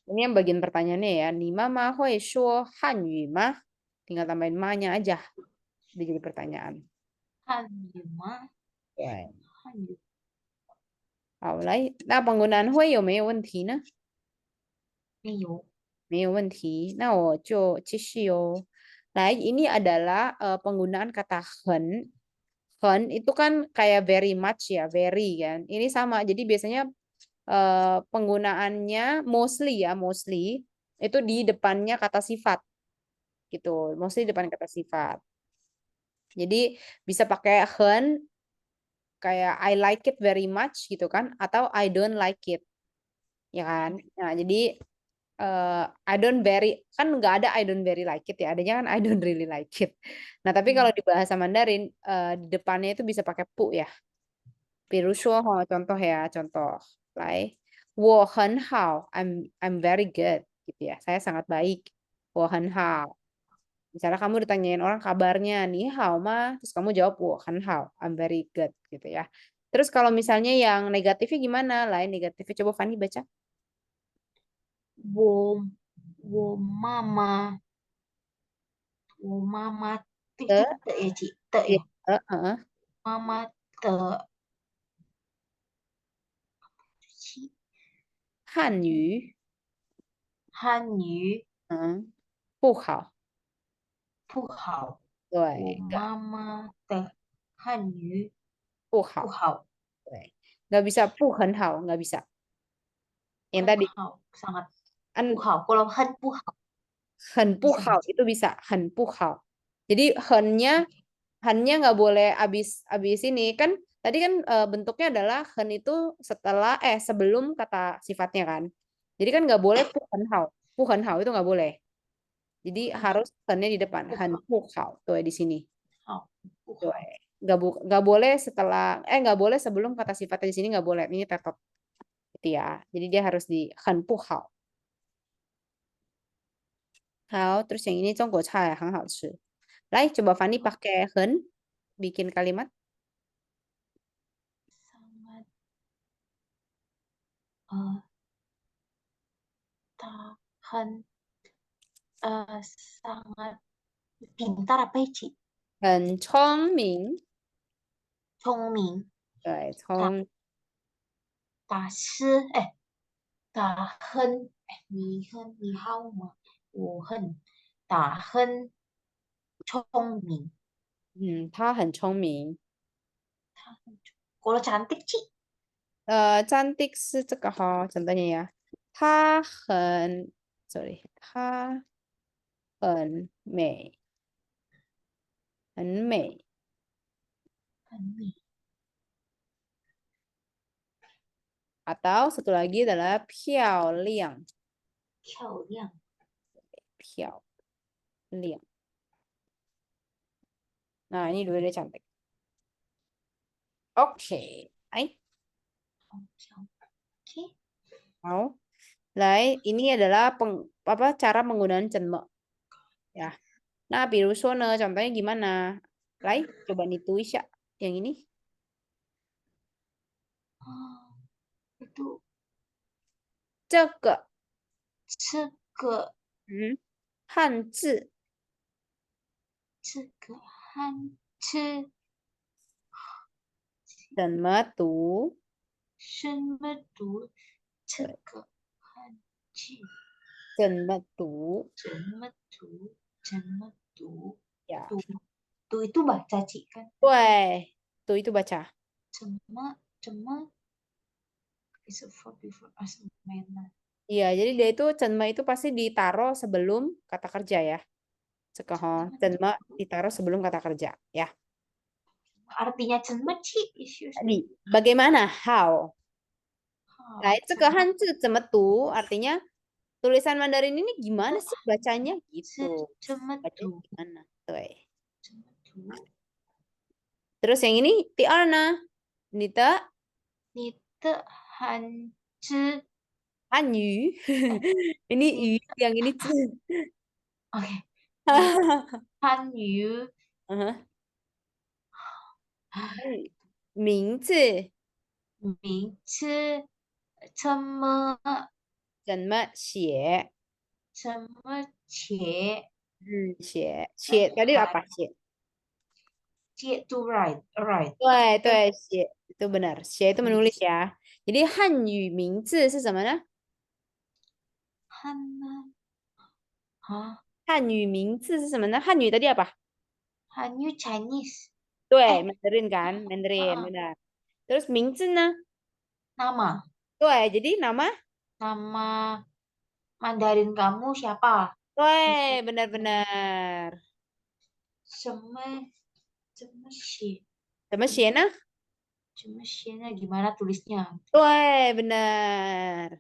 ini yang bagian pertanyaannya ya. Ni mama hui shuo hanyu mah? Tinggal tambahin ma-nya aja. Udah jadi pertanyaan. 汉语吗？ Oke. 汉语 好，来，那penggunaan 会有没有问题呢？没有。没有问题，那我就继续哦。来, ini adalah penggunaan kata hen. Hen itu kan kayak very much ya, very kan. Ini sama, jadi biasanya penggunaannya mostly ya, mostly itu di depannya kata sifat gitu. Mostly depan kata sifat. Jadi bisa pakai hen kayak I like it very much gitu kan, atau I don't like it, ya kan? Nah, jadi I don't very kan nggak ada I don't very like it ya, adanya kan I don't really like it. Nah tapi kalau di bahasa Mandarin di depannya itu bisa pakai pu ya. 比如说 contoh ya, contoh. 来，我很好 I'm very good gitu ya. Saya sangat baik. 我很好 Misalnya kamu ditanyain orang kabarnya, ni hao mah, terus kamu jawab 我很好 I'm very good gitu ya. Terus kalau misalnya yang negatifnya gimana? Lain negatifnya coba Fani baca. 我妈妈，我妈妈对的的呀，姐的呀， 妈妈的汉语汉语不好，不好，我对，妈妈的汉语不不好，好， 对，nggak bisa 不很好，nggak bisa. Yang 很 tadi 好，sangat an 不好，kalau 很不好 很不 bisa 好 itu bisa 很不好. Jadi hennya nggak boleh abis ini kan tadi kan bentuknya adalah hen itu setelah sebelum kata sifatnya kan. Jadi kan nggak boleh 不很好 itu nggak boleh. Jadi 不很好， harus hennya di depan 不 很 好， 不好 tuh di sini. 好不 Tuh, 好， nggak boleh setelah nggak boleh sebelum kata sifatnya di sini nggak boleh. Ini tetot gitu ya. Jadi dia harus di 很不好. 好, terus yang ini 中国菜很好吃. Lai, coba Fani pakai 很 bikin kalimat. sangat tahan sangat pintar apa ya, Ci? 很聪明. 聪明，对，打诗，打哼，你好吗？我很打哼，聪明，他很聪明. kalau cantik, Ci? Cantik 是这个哈, contohnya ya. 他很 sorry, 他很美. 很美. 很美， Atau satu lagi adalah 漂亮.漂亮，漂亮. Nah, ini dua dia cantik. Oke. Hai. 好漂亮，Oke. Mau. Lai, ini adalah cara penggunaan cenme. Ya. Nah, 比如说呢, contohnya gimana? Lai, coba ditulis ya. Yang ini. Itu 这个这个汉字汉字怎么读？什么读？这个汉字怎么读？怎么读？怎么读？ Ya.读 itu baca, Ci, kan? 对, 读 itu baca. 怎么 is a verb before as a manner. Iya, jadi dia itu cenma itu pasti ditaruh sebelum kata kerja ya. Sekolah cenma ditaruh sebelum kata kerja ya. Artinya cenma, Ci? Tadi, bagaimana? How? 来，这个汉字怎么读？Artinya tulisan Mandarin ini gimana sih bacanya 是 gitu. 这么 Bacanya 读， gimana? Tuh. 这么读。 Terus yang ini Tiana. Nita 你的汉字 Hanyu. Ini yu, yang ini 字. ，OK，你汉语 Uh-huh. 名字名字怎么怎么写？写？写 tadi apa? 写。写 to write right 对对，写 itu benar. 写 itu menulis ya. Jadi 汉语名字是什么呢？汉啊汉语名字是什么呢？汉语 tadi apa? 汉语 Chinese 对，Mandarin kan, Mandarin Ah. benar. Terus 名字呢？ nama 对，jadi nama? nama Mandarin kamu siapa 对，benar-benar. 什么怎么写怎么写呢？怎么写呢 gimana tulisnya 对，benar.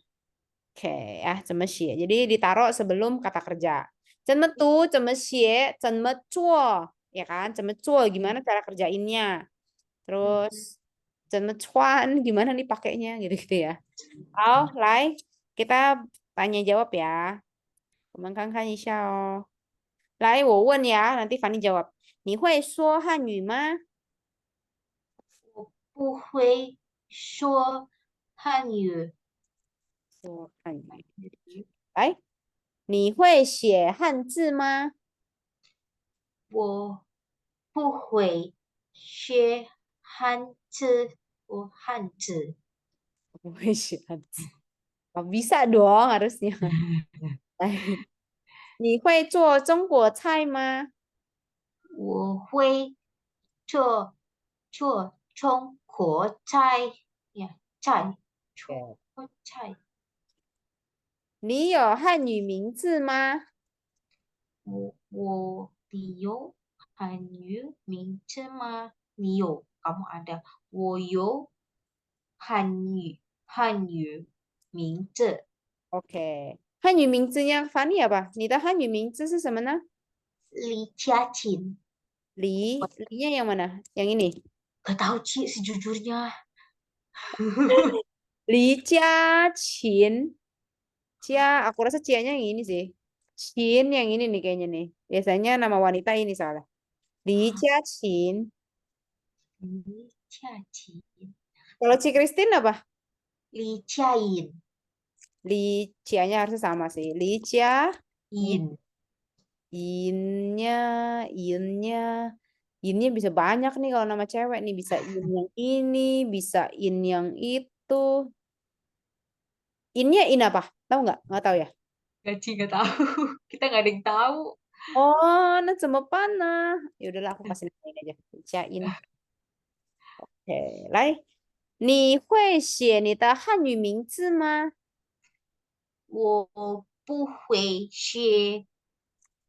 Oke, ya, 怎么写? Jadi ditaruh sebelum kata kerja. 怎么读,怎么写,怎么做, ya kan? 怎么做 gimana cara kerjainnya? Terus 怎么穿 gimana nih pakainya gitu-gitu ya. Oh, Lai, kita tanya jawab ya. 我们看看一下哦。来，我问呀，nanti Fanny jawab. 你会说汉语吗？我不会说汉语说汉语。来，你会写汉字吗？我不会学汉字我汉字不会写汉字。Oh, bisa dong harusnya. 来，你会做中国菜吗？我会做中国菜呀菜中国菜你有汉语名字吗？你有汉语名字吗？你有 kamu ada 我有汉语名字 Oke. 汉语名字nya Fanny apa? 你的汉语名字是什么呢？李佳琴李nya yang mana? Yang ini. gak tahu Ci sejujurnya 李佳琴. Cia, aku rasa Cia-nya yang ini sih. Chin yang ini nih kayaknya nih. Biasanya nama wanita ini soalnya. Li Jiaqin. 李佳琴 Kalau Ci Christine apa? 李佳颖 Li Cia-nya harusnya sama sih. Li Jia. 颖 Innya, innya. Innya bisa banyak nih kalau nama cewek nih. Bisa in yang ini, bisa in yang itu. Innya in apa? Tahu nggak? Nggak tahu ya? Gaji nggak tahu kita nggak ada yang tahu Oh, nah sama panah. Ya udahlah aku kasih nama ini aja. Ciain. Oke, 来，你会写你的汉语名字吗？我不会写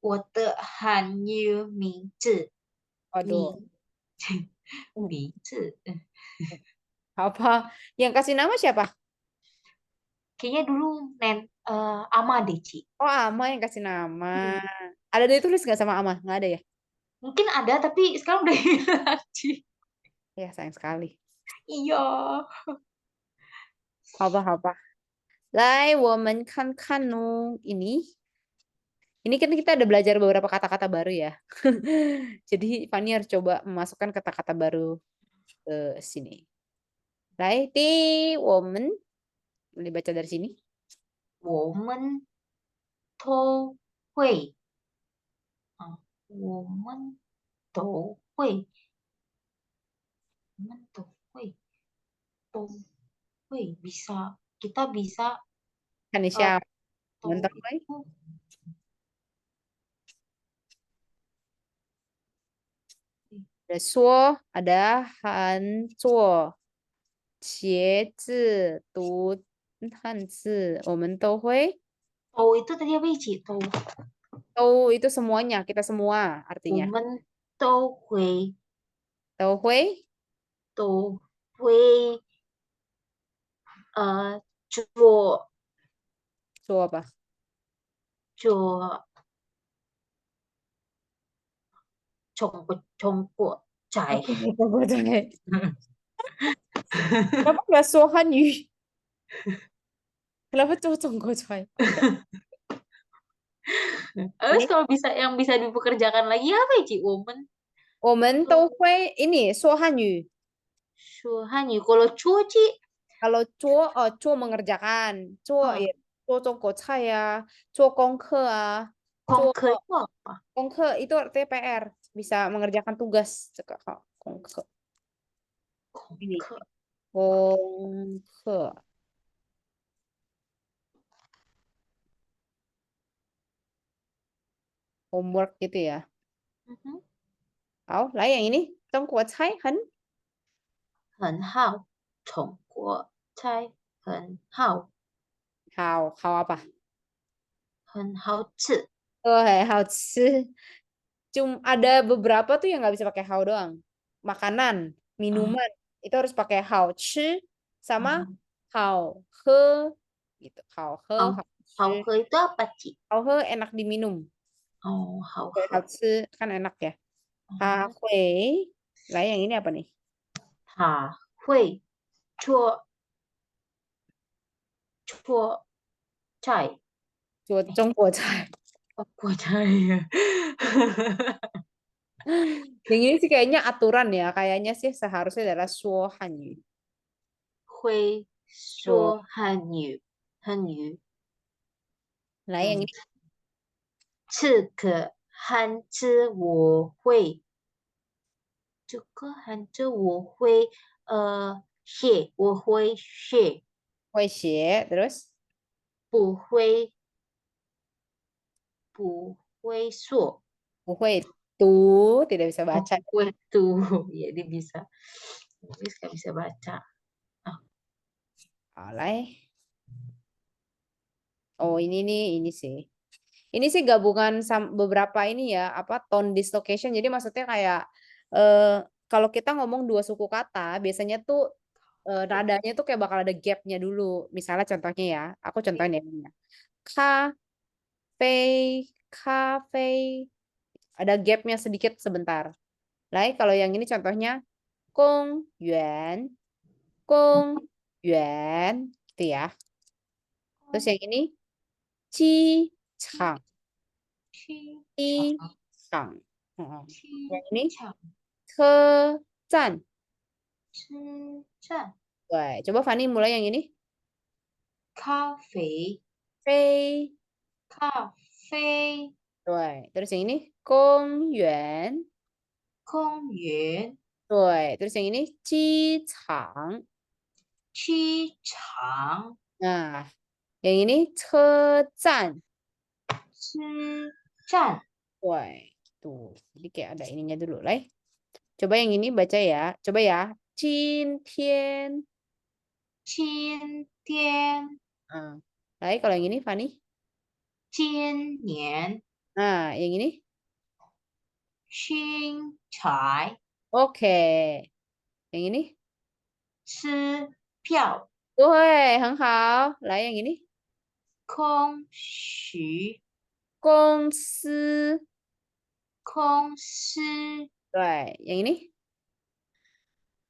我的汉语名字 Waduh, 名字 apa? Yang kasih nama siapa? kayaknya dulu Ama deh Ci Oh, Ama yang kasih nama. Ada ditulis nggak sama Ama? Nggak ada ya? mungkin ada tapi sekarang udah hilang Ci Ya, sayang sekali. iya 好吧，好吧。来，我们看看哦。Ini kan kita ada belajar beberapa kata-kata baru ya. Jadi Fanny harus coba memasukkan kata-kata baru ke sini. 来，我们 boleh baca dari sini. 我们都会我们都会我们都会 bisa kita bisa Kanisha, tahu mantap, itu ada 说 ada 喊做写字读汉字我们都会 tahu itu tadi apa Ci tahu都 itu semuanya kita semua artinya 我们都会都会都会做做吧。做中国菜。 Oke, deh. Kenapa nggak Sohanyu? Kenapa cocok coy? Terus Ini kalau yang bisa dipekerjakan lagi apa ya, Ci? Woman, 我们都会 ini Sohanyu. Suhanyu. Kalau Chu, Ci, Kalau cuo mengerjakan, cuo ah, ya cuo cai ya, cuo kongke cuo Kongke itu apa? kongke itu artinya PR, bisa mengerjakan tugas. Kongke ini Kongke. kongke homework gitu ya. Mhm. Oh, lah yang ini Zhongguo cai hen 很好，中国菜很好， hao apa? 很好吃。 Oh, hao ada beberapa tuh yang nggak bisa pakai hao doang. Makanan, minuman itu harus pakai hao sama hao gitu. Hao Hao hao ke itu apa, Ci? hao enak diminum. Oh, hao Hao he. kan enak ya. Oh. Lah yang ini apa nih? 他会做菜。 Zhongguo cai. Oh, kuah cai ya. Yang ini sih kayaknya aturan ya. Kayaknya sih seharusnya adalah Hanyu. 会说汉语。 Lah yang ini 这个汉字我会，这个汉字我会写，我会写， kue xie, terus 不会说。 buhui tu tidak bisa Oh, baca. 不会读 jadi bisa. Inggris nggak bisa baca. Alay. Oh ini nih, ini sih. Ini sih gabungan beberapa ini ya, apa tone dislocation. Jadi maksudnya kayak kalau kita ngomong dua suku kata, biasanya tuh nadanya tuh kayak bakal ada gapnya dulu. Misalnya contohnya ya, aku contohin ya. Kafe, kafe, ada gapnya sedikit sebentar. Lah kalau yang ini contohnya Kong Yuan, gitu ya. Terus yang ini Ci Chang, Ci Chang. Yang ini Ke Zan. 吃站 Coba Fani mulai yang ini. 咖啡 Fei. 咖啡 Terus yang ini Gong Yuan. 公园 Terus yang ini Ci Chang. 机场 Nah, yang ini Ce Zan. 吃站 Tuh. Jadi kayak ada ininya dulu lah. Coba yang ini baca ya. Coba ya. Jin Tian. 今天 Lah, kalau yang ini Fani. 今年 Nah, yang ini. 新财 Oke. Yang ini. 吃票 很好. Lah, yang ini. 空虚 公司. 公司 Yang ini.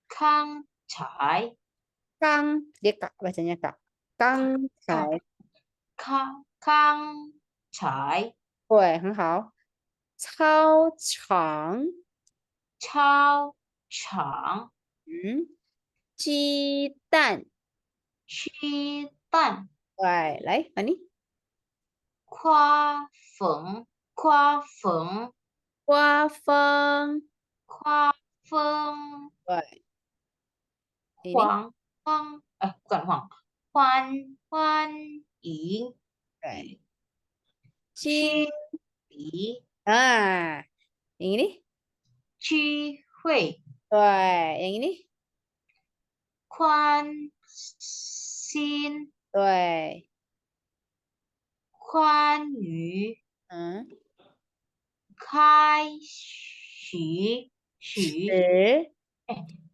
康财 Kang. Dia kak bacanya kak. Kang Cai. 康财 很好. Cao Chang. 超长 鸡蛋. 鸡蛋 Lại, Fani. 夸粉 Hoa Feng. 夸风 Ini. 黄方bukan 欢迎 Chi. 礼 Nah, yang ini. 聚会 Yang ini. 宽心 宽裕 开始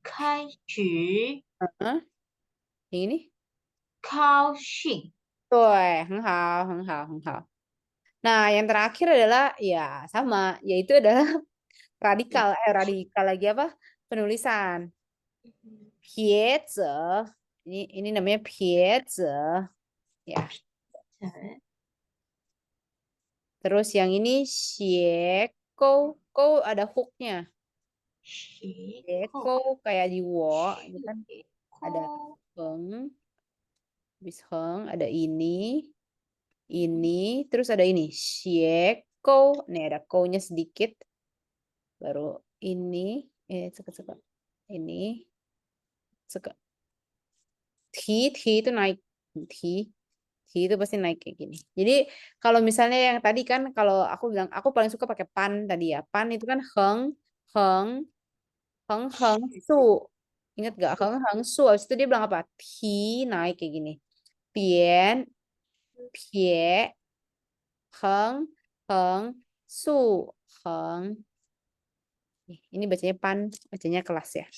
开始 Yang ini. 高兴。对，很好，很好，很好。Nah, yang terakhir adalah ya sama, yaitu adalah radikal lagi apa? Penulisan. Pieze. Ini namanya pieze. Ya. Terus yang ini xieko. Ko ada hooknya. Xieko kayak di wo. Ini kan ada heng. Habis heng ada ini. Ini. Terus ada ini. Xieko. Nih ada ko-nya sedikit. Baru ini. Cek. Ini. Cek. Ti itu naik. Ti itu pasti naik kayak gini. Jadi kalau misalnya yang tadi kan kalau aku bilang aku paling suka pakai pan tadi ya. Pan itu kan heng su. Ingat gak? Heng su. Habis itu dia bilang apa? Ti naik kayak gini. Pian, pie, heng su. Heng. Ini bacanya pan, bacanya kelas ya.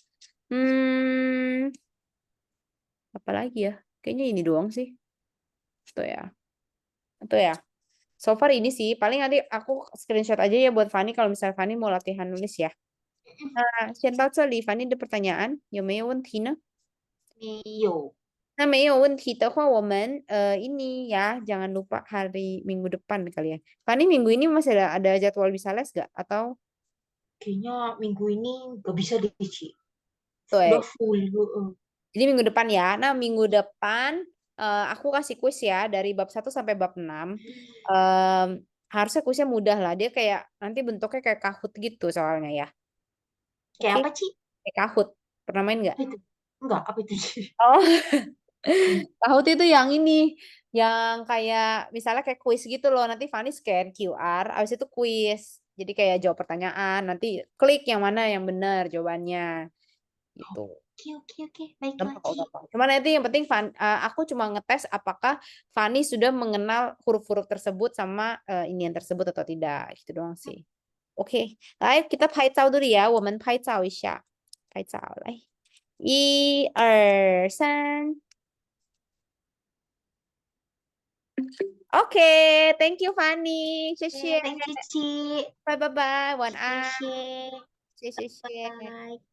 Apa lagi ya? Kayaknya ini doang sih. Tuh ya. So far ini sih. Paling nanti aku screenshot aja ya buat Fanny kalau misalnya Fanny mau latihan nulis ya. Nah, 先到这里，Fanny 的 pertanyaan 有没有问题呢？没有。那没有问题的话，我们ini ya jangan lupa hari minggu depan kali ya. Fanny minggu ini masih ada jadwal bisa les gak? Atau Kayaknya minggu ini nggak bisa deh, Ci. tuh Udah full. Jadi minggu depan ya. Nah, minggu depan aku kasih kuis ya dari bab 1 sampai bab 6. Harusnya kuisnya mudah lah. Dia kayak nanti bentuknya kayak Kahoot gitu soalnya ya. Kayak Oke, apa, Ci? kayak Kahoot. Pernah main nggak? Apa itu? Enggak, apa itu, Ci? Oh, Kahoot itu yang ini, yang kayak misalnya kayak kuis gitu loh. Nanti Fanny scan QR, habis itu kuis. Jadi kayak jawab pertanyaan, nanti klik yang mana yang benar jawabannya. Gitu. Oke. Baiklah, Ci. Gampang. Cuma nanti yang penting aku cuma ngetes apakah Fanny sudah mengenal huruf-huruf tersebut sama inian tersebut atau tidak. Gitu doang sih. Oke, 来 kita 拍照 dulu ya. 我们拍照一下。拍照，来。1、2、3。OK, thank you Fanny，谢谢， Thank you, Ci. 拜拜，晚安，谢谢。谢谢。拜。